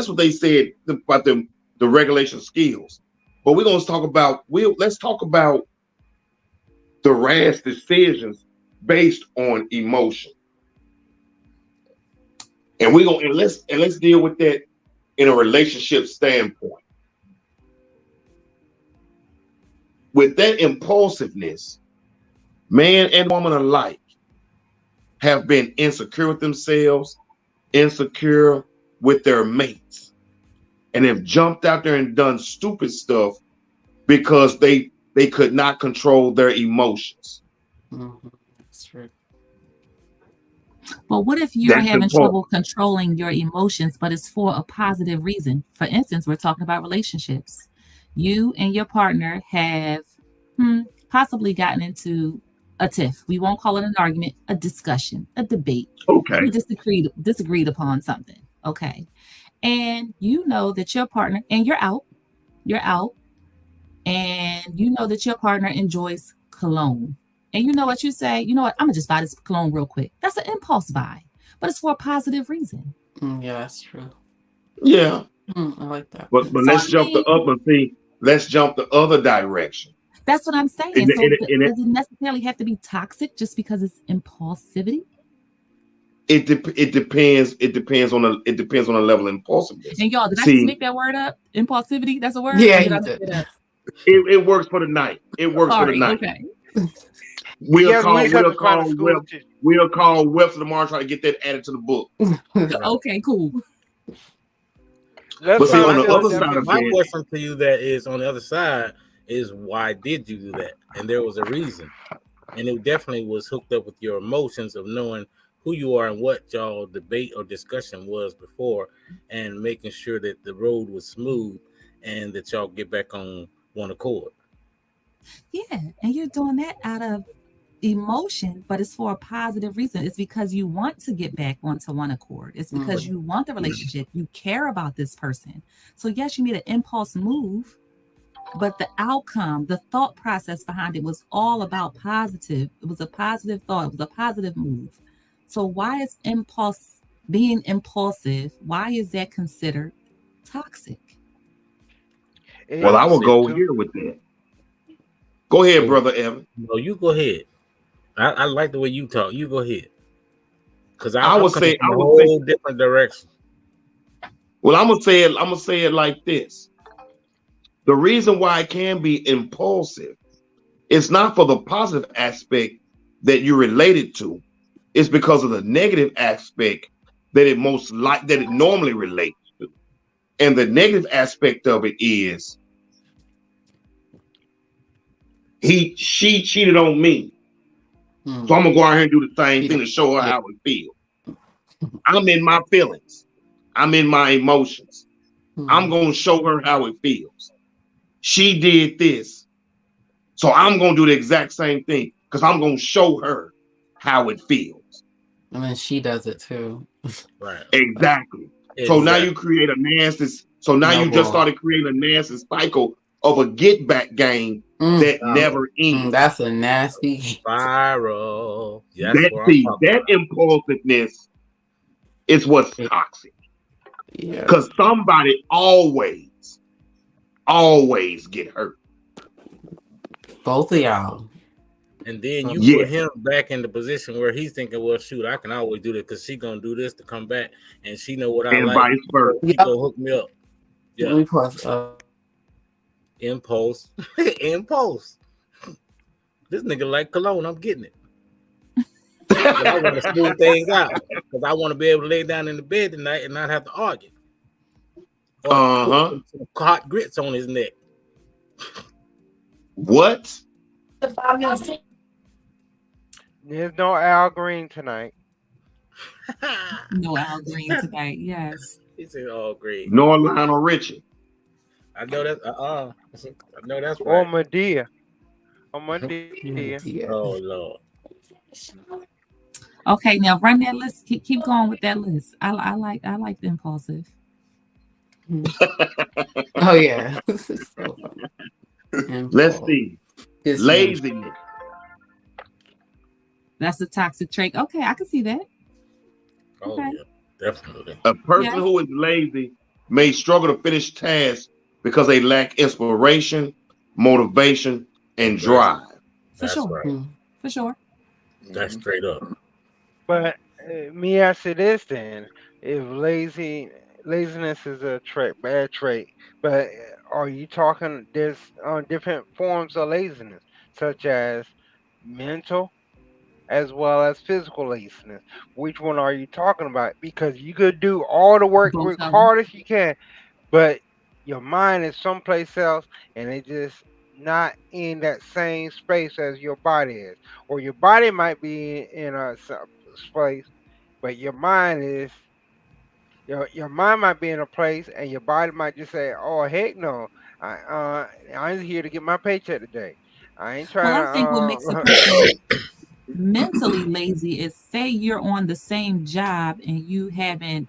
what they said about the regulation skills. But we're going to talk about let's talk about the rash decisions based on emotion. And let's deal with that in a relationship standpoint. With that impulsiveness, man and woman alike have been insecure with themselves, insecure with their mates, and have jumped out there and done stupid stuff because they could not control their emotions. That's true. But what if you're having trouble controlling your emotions, but it's for a positive reason? For instance, we're talking about relationships. You and your partner have possibly gotten into a tiff. We won't call it an argument, a discussion, a debate. Okay. We disagreed upon something. Okay. And you know that your partner, and you're out, and you know that your partner enjoys cologne. And you know what you say? You know what? I'm going to just buy this cologne real quick. That's an impulse buy, but it's for a positive reason. Yeah, that's true. Yeah. I like that. But let's jump the other direction. That's what I'm saying. Does it necessarily have to be toxic just because it's impulsivity? It depends. It depends on the level of impulsiveness. And y'all, did I just make that word up? Impulsivity? That's a word? Yeah, you did. It works for the night. It works for the night. Okay. We'll call Webster tomorrow and try to get that added to the book. Okay, cool. But see, on the other side of my it, question to you that is on the other side is why did you do that? And there was a reason. And it definitely was hooked up with your emotions of knowing who you are and what y'all debate or discussion was before, and making sure that the road was smooth and that y'all get back on one accord. Yeah, and you're doing that out of emotion, but it's for a positive reason. It's because you want to get back onto one accord. It's because you want the relationship. You care about this person. So yes, you made an impulse move, but the outcome, the thought process behind it was all about positive. It was a positive thought. It was a positive move. So why is being impulsive, why is that considered toxic? Well, I will go here with that. Go ahead, Brother Evan. No, you go ahead. I like the way you talk. You go ahead. Because I would say a whole different direction. Well, I'm gonna say it like this. The reason why it can be impulsive, it's not for the positive aspect that you're related to. It's because of the negative aspect that it normally relates to. And the negative aspect of it is she cheated on me. Mm. So I'm gonna go out here and do the same You thing know, to show her yeah. how it feels. I'm in my feelings. I'm in my emotions. I'm Mm. gonna show her how it feels. She did this. So I'm gonna do the exact same thing because I'm gonna show her how it feels. And then she does it too. Right. Exactly. So now you Exactly. create a nasty. So now you just Snowball. started creating a nasty cycle of a get back game Mm. that Oh, never ends. That's a nasty. viral. That's That what I'm see, talking that about. impulsiveness is what's toxic. Yeah. Because somebody always get hurt. Both of y'all. And then you Yeah. put him back in the position where he's thinking, well, shoot, I can always do this because she gonna do this to come back, and she know what I And like. vice versa. She gonna hook me up. Let Yeah, me pause. impulse, impulse. This nigga like cologne. I'm getting it. 'Cause I want to smooth things out because I want to be able to lay down in the bed tonight and not have to argue. Or Uh-huh. put some hot grits on his neck. What? There's no Al Green tonight. No Al Green tonight. Yes. He said, "Oh, great. Nor Lionel Richie. I know that. I know that's Or right. Medea. Or Medea. Yeah. Oh Lord. Okay, now run that list. Keep going with that list. I like the impulsive. Oh yeah. This is so funny. Let's see. It's Laziness. That's a toxic trait. Okay, I can see that. Oh Okay. yeah, definitely. A person Yes. who is lazy may struggle to finish tasks because they lack inspiration, motivation, and drive. For That's sure. right. For sure. That's straight up. But me ask you this then: if laziness is a trait, bad trait, but are you talking? There's different forms of laziness, such as mental as well as physical laziness. Which one are you talking about? Because you could do all the work, Both work of them. hard as you can, but your mind is someplace else, and it just not in that same space as your body is, or your body might be in a place, but your mind is your mind might be in a place, and your body might just say, "Oh heck no, I'm here to get my paycheck today. I ain't Well, trying I think what makes a to." person mentally lazy is say you're on the same job and you haven't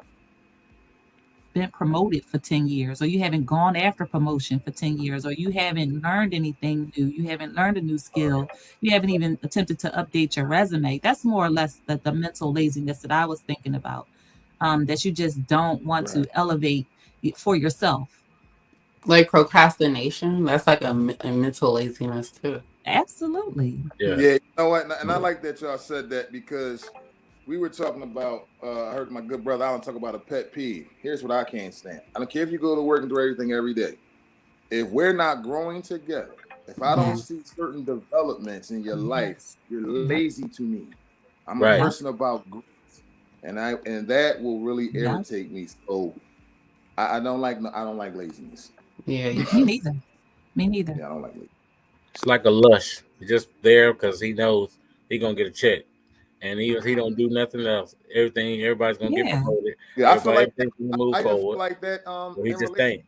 been promoted for 10 years, or you haven't gone after promotion for 10 years, or you haven't learned anything new, you haven't learned a new skill, you haven't even attempted to update your resume. That's more or less the mental laziness that I was thinking about, that you just don't want to elevate for yourself. like procrastination. That's like a mental laziness too. Absolutely. Yeah. Yeah, you know what? And I like that y'all said that because we were talking about, I heard my good brother Alan talk about a pet peeve. Here's what I can't stand. I don't care if you go to work and do everything every day. If we're not growing together, if I don't Yes. see certain developments in your life, Yes. you're lazy to me. I'm Right. a person about growth. And that will really Yeah. irritate me. So I don't like laziness. Yeah. Me neither. Me neither. Yeah, I don't like laziness. It's like a lush. He's just there because he knows he gonna get a check, and he don't do nothing else. Everybody's gonna get Yeah. promoted. Yeah, I feel like Everybody's gonna move I just feel forward. like that So he in just ain't.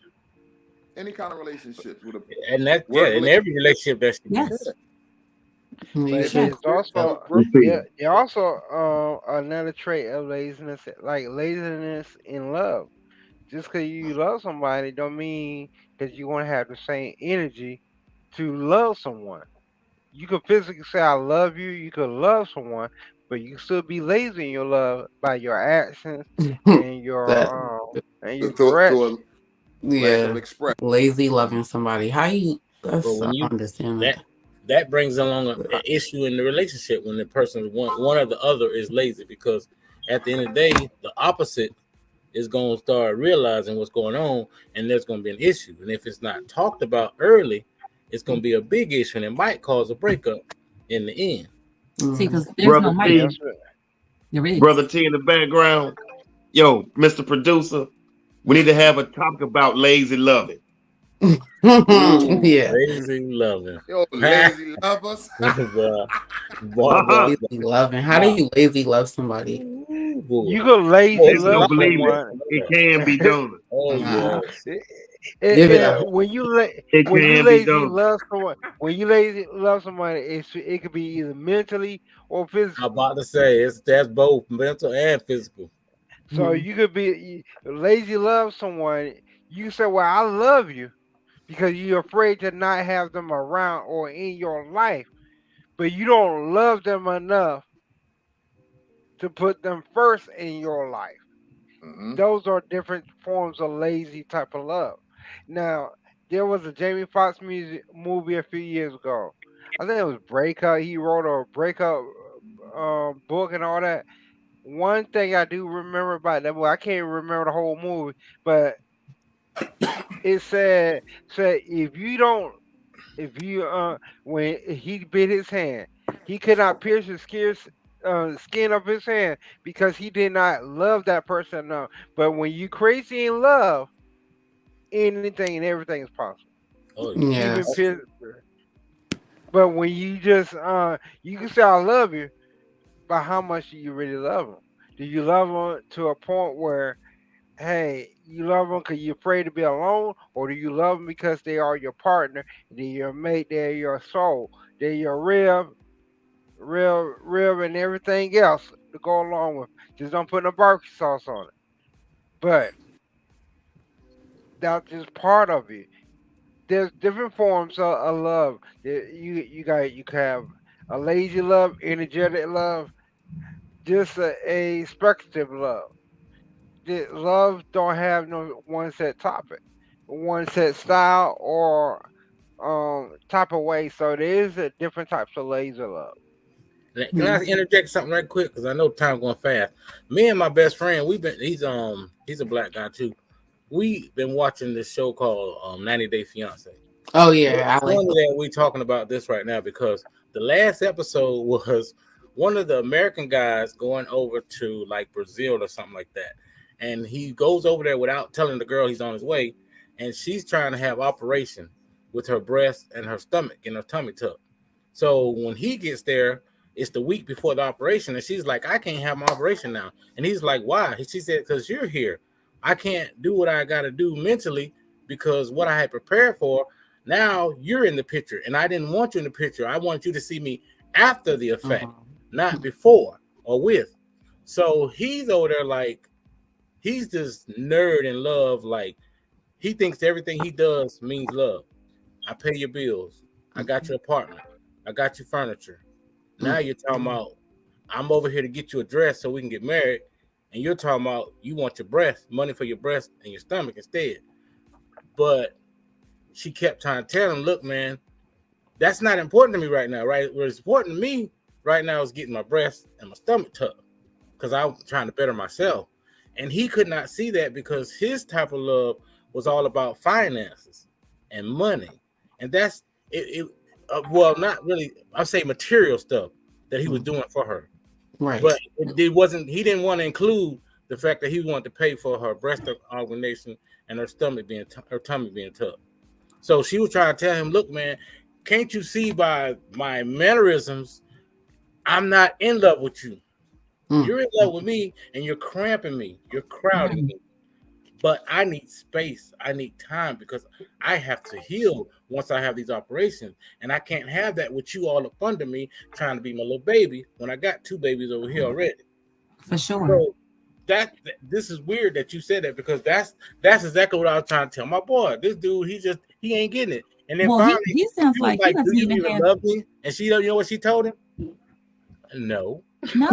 any kind of relationships with a And that work in every relationship that should be. Yes. You But should. it's also You see. another trait of laziness, like laziness in love. Just because you love somebody don't mean that you want to have the same energy to love someone. You can physically say I love you, you could love someone, but you can still be lazy in your love by your actions and your That- to a lack yeah. of expression. Lazy loving somebody. How you? That's, But when I you don't understand that. that brings along an issue in the relationship when the person one or the other is lazy, because at the end of the day, the opposite is going to start realizing what's going on, and there's going to be an issue. And if it's not talked about early, it's going to be a big issue, and it might cause a breakup in the end. See, because there's Brother no mic. T, That's what- There is. Brother T in the background. Yo, Mr. Producer, we need to have a topic about lazy loving. Yeah. Lazy loving. Yo, lazy lovers. Boy. Lazy loving. How do you lazy love somebody? Ooh, boy. You could lazy Boy, If you don't love believe it, someone. it can be done. Oh Uh, yes. Give it up. When you It when you can be lazy done. love someone, when you lazy love somebody, it could be either mentally or I'm physically. about to say that's both mental and physical. So Mhm. you could be lazy love someone. You say, "Well, I love you," because you're afraid to not have them around or in your life, but you don't love them enough to put them first in your life. Mhm. Those are different forms of lazy type of love. Now, there was a Jamie Foxx movie a few years ago. I think it was Breakup. He wrote a breakup book and all that. One thing I do remember about that movie, I can't remember the whole movie, but it said if you when he bit his hand, he could not pierce the skin of his hand because he did not love that person enough. But when you crazy in love, anything and everything is possible. Oh yeah. Even Yes. pierce. But when you just you can say I love you, but how much do you really love them? Do you love them to a point where, hey, you love them because you're afraid to be alone, or do you love them because they are your partner, they're your mate, they're your soul, they're your rib, and everything else to go along with? Just don't put no barbecue sauce on it. But that's just part of it. There's different forms of love. You can have a lazy love, energetic love, just a speculative love. The love don't have no one set topic, one set style or type of way. So there is a different types of laser love. Can I interject something right quick? Because I know time going fast. Me and my best friend, he's a black guy too. We've been watching this show called 90 Day Fiance. Oh It's yeah, I like funny that we're talking about this right now because the last episode was one of the American guys going over to like Brazil or something like that. And he goes over there without telling the girl he's on his way. And she's trying to have operation with her breast and her stomach and her tummy tuck. So when he gets there, it's the week before the operation. And she's like, I can't have my operation now. And he's like, why? She said, because you're here. I can't do what I got to do mentally because what I had prepared for, now you're in the picture. And I didn't want you in the picture. I want you to see me after the effect, not before or with. So he's over there like, he's this nerd in love. Like, he thinks everything he does means love. I pay your bills. I got your apartment. I got your furniture. Now you're talking about, I'm over here to get you a dress so we can get married. And you're talking about you want your breast, money for your breast and your stomach instead. But she kept trying to tell him, look, man, that's not important to me right now, right? What's important to me right now is getting my breast and my stomach tucked because I'm trying to better myself. And he could not see that because his type of love was all about finances and money. And that's it. Well, not really. I'll say material stuff that he was doing for her. Right. But it wasn't. He didn't want to include the fact that he wanted to pay for her breast augmentation and her stomach her tummy being tucked. So she was trying to tell him, look, man, can't you see by my mannerisms, I'm not in love with you. You're in love with me and you're cramping me. You're crowding me. But I need space. I need time because I have to heal once I have these operations. And I can't have that with you all up under me trying to be my little baby when I got two babies over here already. For sure. So this is weird that you said that because that's exactly what I was trying to tell my boy. This dude, he ain't getting it. And then finally, he sounds like he do doesn't you even even have. love me? And she don't, you know what she told him? No. No.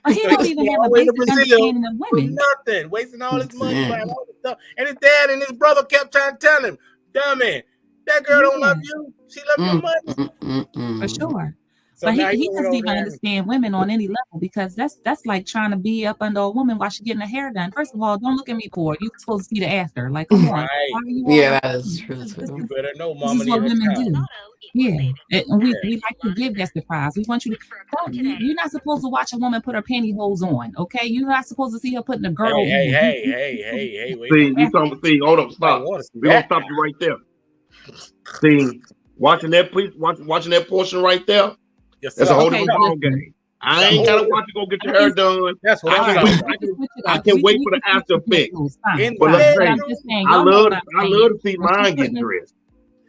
But he So don't he's even going have all a the way to basic Brazil understanding of for women. nothing, wasting all his money buying all this stuff. And his dad and his brother kept trying to tell him, dummy, that girl don't love you. She love your money. For sure. So But now he you went doesn't over even there and understand women on any level, because that's like trying to be up under a woman while she's getting her hair done. First of all, don't look at me poor. You're supposed to see the after. Like, come on. Why right. are you all Yeah, up? that is true This too. You better know, is mama what need her women time. do. Yeah. And we Yeah. like to give that surprise. We want you to you're not supposed to watch a woman put her pantyhose on, okay? You're not supposed to see her putting a girdle on. Hey, wait a See, minute. you talking? See, hold up, I stop. want to see We're gonna that. stop you right there. See, watching that portion right there. Yes, That's a whole Okay, different ball listen. game. I ain't gotta watch you go get your I hair can- done. That's what I I'm can talking wait. about. I can wait for the after effect. Fine, But fine. let's But say, I'm just saying, I y'all know love what I'm saying. to see When she mine get putting it- dressed.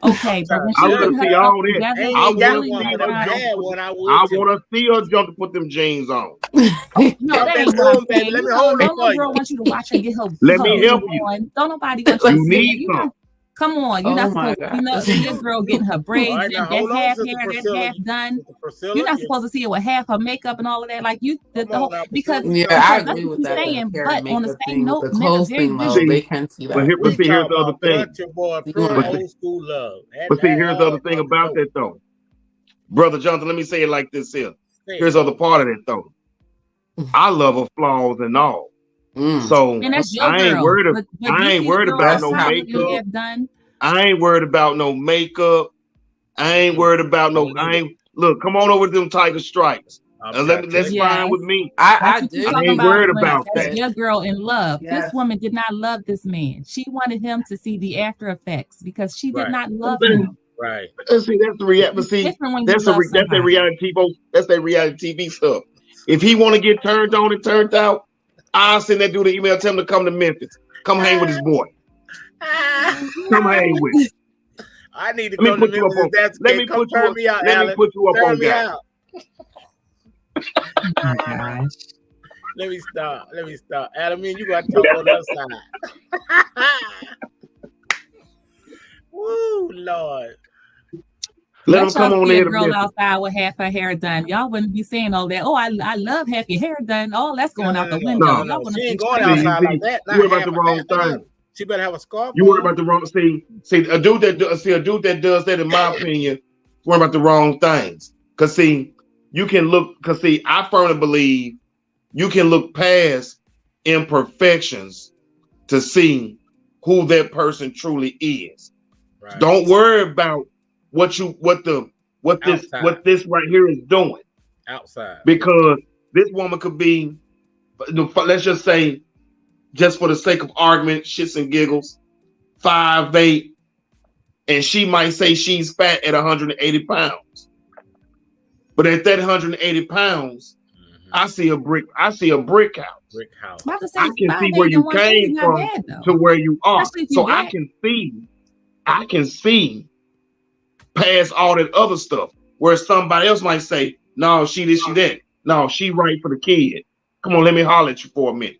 Okay, but when I she love to putting see her all stuff that. together, Ain't I even got really one, ain't but if I trying- had one, I would I too. want to see her jump to put them jeans on. No, Jump that that ain't what I'm broom, baby. saying. Let me You hold know, it no for little you. girl wants you to watch her get her. Let her me booty help you. on. Don't nobody want you to You see need that. You're some. not, come on, you're Oh not my supposed to. You know, gosh. see your girl getting her All braids right, in, now that hold on, half Sister hair, that Priscilla. half done. Sister Priscilla, You're not you- supposed to see her with half her makeup and all of that. Like you, the Come on whole now, because Priscilla. Yeah, I that's agree what with you're that. saying. The hair But and on the makeup same thing, note, with the men are clothes very thing though, visual. they can't see But that. here, We but see, here's the other talking thing. about country boy, You pure wanna- old school love. But see, here's the other thing about that though, Brother Jonathan. Let me say it like this here. Here's the other part of it though. I love her flaws and all. So And that's your I ain't girl. worried. But I you ain't see worried the girl about That's no how- outside looking makeup. half done. I ain't worried about no makeup. I ain't worried about no. I ain't look. Come on over to them Tiger Stripes. That's Yes. fine with me. I That's what do. you're I talking ain't about. worried When about that's that. your girl in love. Yes. This woman did not love this man. She wanted him to see the after effects because she did Right. not love him. Right. See, that's the reality. It's See, different when you that's love that's that somebody. reality TV. That's that reality TV stuff. If he want to get turned on and turned out, I'll send that dude an email, tell him to come to Memphis. Come hang with his boy. Come hang with him. I need to Let me come to put you up Memphis. on. That's Let okay. me Come put you turn up. me out, Let me Alan. put you up Turn on me guy. out. Oh my gosh. Let me stop. Adam, me and you got to talk on the other side. Woo, Lord. Let him Let come y'all on see there a to girl Memphis. outside with half her hair done. Y'all wouldn't be saying all that. Oh, I love half your hair done. Oh, that's going out the window. No. Y'all wanna She see ain't going straight. outside like that. You worry Not about half the of wrong that. thing. She better have a scarf You worry on. about the wrong. See, a dude that does that, in my opinion, worry about the wrong things. Cause see, you can look. Cause see, I firmly believe you can look past imperfections to see who that person truly is. Right. Don't worry about what this right here is doing, Outside. because this woman could be, let's just say, just for the sake of argument, shits and giggles, 5'8", and she might say she's fat at 180 pounds. But at that 180 pounds, I see a brick house. Brick house. I'm about to say, I can see 5'8" where and you 180 is came not from bad, though. to where you are. Especially if you So I black. can see past all that other stuff where somebody else might say, no, she this, she that. No, she right for the kid. Come on, let me holler at you for a minute.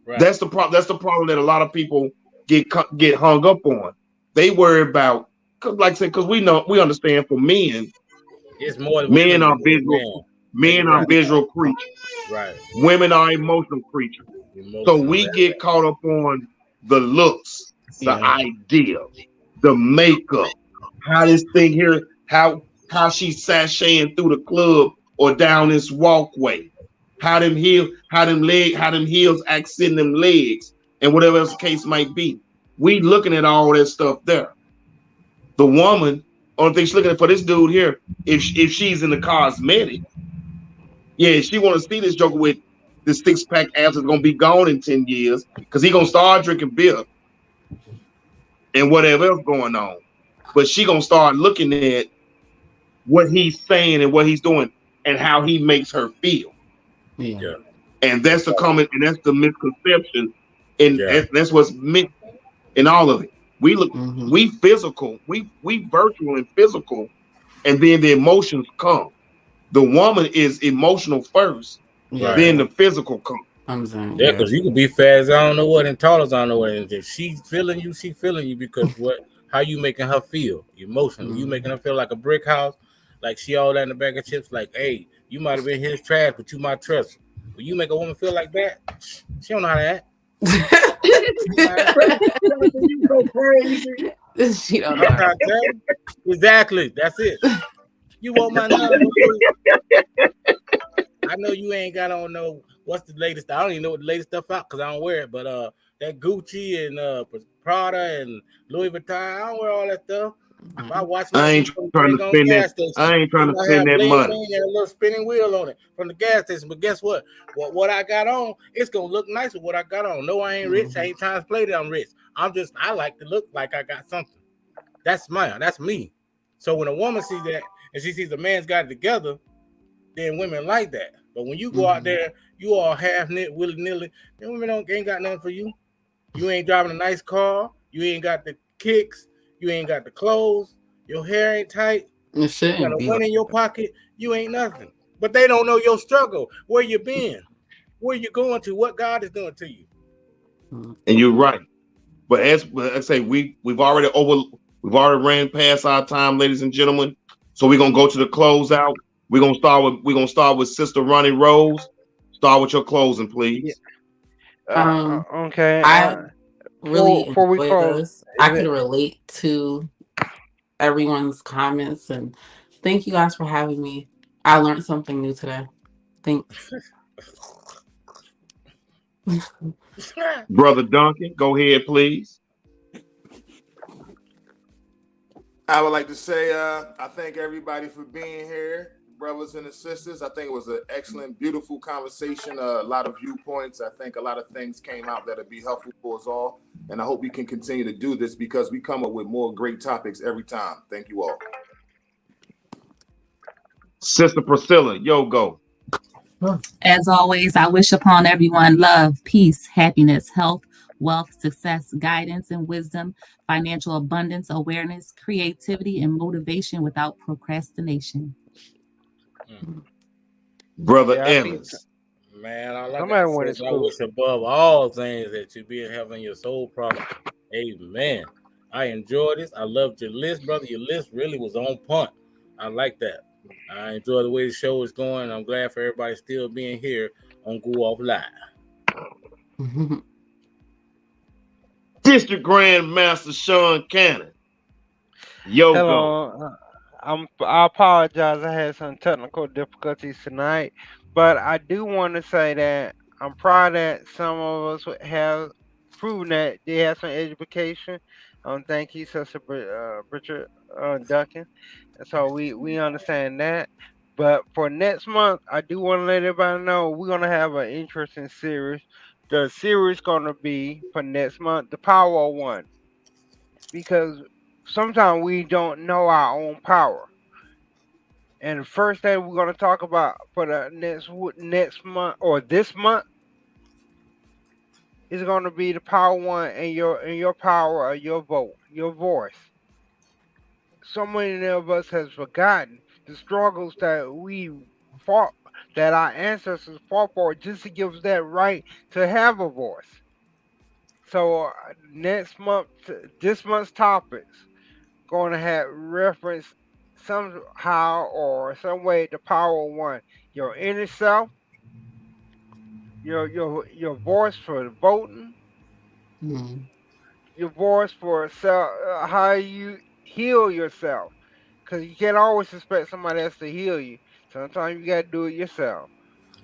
Right. That's the problem. That's the problem that a lot of people get hung up on. They worry about, like I said, because we understand for men, It's more than men are women. visual. Men are Right. visual creatures. Right. Women are emotional creatures. So we get caught up on the looks, the idea, the makeup, how this thing here, how she's sashaying through the club or down this walkway, how them heels accenting them legs, and whatever else the case might be. We looking at all that stuff there. The woman, only thing she's looking at for this dude here, if she's in the cosmetic, yeah, she want to see this joker with this 6-pack abs is gonna be gone in 10 years because he gonna start drinking beer and whatever else going on. But she gonna start looking at what he's saying and what he's doing and how he makes her feel. Yeah. And that's the misconception, and that's what's missing in all of it. We look, we physical, we virtual and physical, and then the emotions come. The woman is emotional first, then the physical comes. Yeah, because you can be fat as I don't know what and tall as I don't know what. And if she's feeling you, she feeling you because how you making her feel emotionally. You making her feel like a brick house, like she all that in the bag of chips. Like, hey, you might have been his trash, but you my trust. When you make a woman feel like that, she don't know how to act. She don't know. Exactly. That's it. You want my number, too? I know you ain't got on no what's the latest. I don't even know what the latest stuff out because I don't wear it. But that Gucci and Prada and Louis Vuitton, I don't wear all that stuff. If I watch my I ain't trying to spend that. I ain't trying to spend that money. And a little spinning wheel on it from the gas station. But guess what? What I got on, it's gonna look nice with what I got on. No, I ain't rich. I ain't trying to play that I'm rich. I like to look like I got something. That's me. So when a woman sees that and she sees a man's got it together, then women like that. But when you go out there, you all half knit, willy nilly, then women ain't got nothing for you. You ain't driving a nice car. You ain't got the kicks. You ain't got the clothes. Your hair ain't tight. You got a money in your pocket. You ain't nothing. But they don't know your struggle. Where you been? Where you going to? What God is doing to you? And you're right. But as I say, we've already ran past our time, ladies and gentlemen. So we're gonna go to the closeout. We're gonna start with Sister Ronnie Rose. Start with your closing, please. Okay. Before we close, I can relate to everyone's comments, and thank you guys for having me. I learned something new today. Thanks. Brother Duncan, go ahead, please. I would like to say I thank everybody for being here, brothers and sisters. I think it was an excellent, beautiful conversation. A lot of viewpoints. I think a lot of things came out that'll be helpful for us all. And I hope we can continue to do this because we come up with more great topics every time. Thank you all. Sister Priscilla, yo, go. As always, I wish upon everyone love, peace, happiness, health, wealth, success, guidance, and wisdom, financial abundance, awareness, creativity, and motivation without procrastination. Brother Evans. Man, I wish above all things that you be in heaven, your soul prosper. Amen. I enjoyed this. I loved your list, brother. Your list really was on point. I like that. I enjoy the way the show is going. I'm glad for everybody still being here on Go Off Live. District Grand Master Sean Cannon. Yo, hello. I apologize. I had some technical difficulties tonight, but I do want to say that I'm proud that some of us have proven that they have some education. Thank you, Sister Richard Duncan. So we understand that. But for next month, I do want to let everybody know we're gonna have an interesting series. The series gonna be for next month, the Power One, because sometimes we don't know our own power. And the first thing we're going to talk about for the next month or this month is going to be the Power One and your power of your vote, your voice. So many of us has forgotten the struggles that we fought, that our ancestors fought for, just to give us that right to have a voice. So this month's topics going to have reference somehow or some way the Power One, your inner self, your voice for voting, your voice for self, how you heal yourself, because you can't always expect somebody else to heal you. Sometimes you got to do it yourself.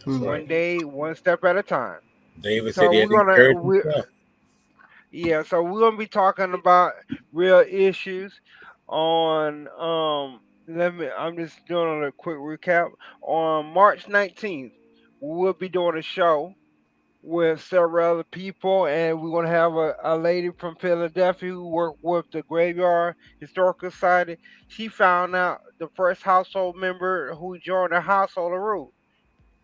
One day, one step at a time. David said he so we're gonna be talking about real issues on I'm just doing a quick recap. On March 19th, we'll be doing a show with several other people, and we're going to have a lady from Philadelphia who worked with the Graveyard Historical Society. She found out the first household member who joined the Household of Ruth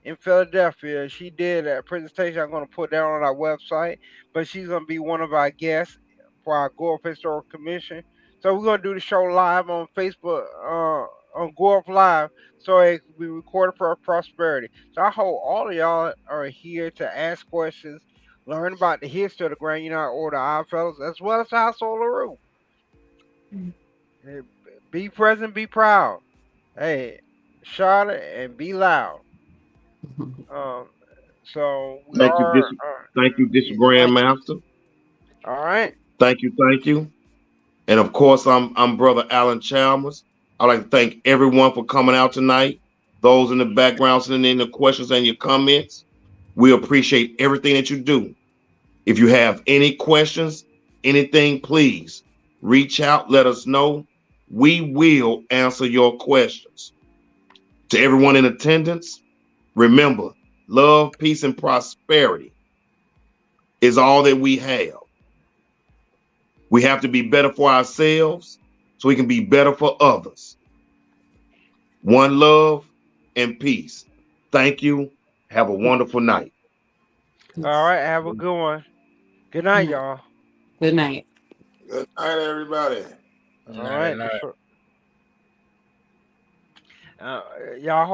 in Philadelphia. She did a presentation. I'm going to put that on our website, but she's going to be one of our guests for our Go Up Historical Commission. So we're going to do the show live on Facebook, on Go Up Live, so it will be recorded for our prosperity. So I hope all of y'all are here to ask questions, learn about the history of the Grand United Order of Our Fellows, as well as the Household of Ruth. Be present, be proud. Hey, shout it and be loud. So thank you, District Grand Master. All right. Thank you. And of course, I'm Brother Alan Chalmers. I'd like to thank everyone for coming out tonight. Those in the background sending in the questions and your comments. We appreciate everything that you do. If you have any questions, anything, please reach out, let us know. We will answer your questions. To everyone in attendance, remember, love, peace, and prosperity is all that we have. We have to be better for ourselves so we can be better for others. One love and peace. Thank you. Have a wonderful night. All right, have a good one. Good night, y'all. Good night. Good night, everybody. All right. Y'all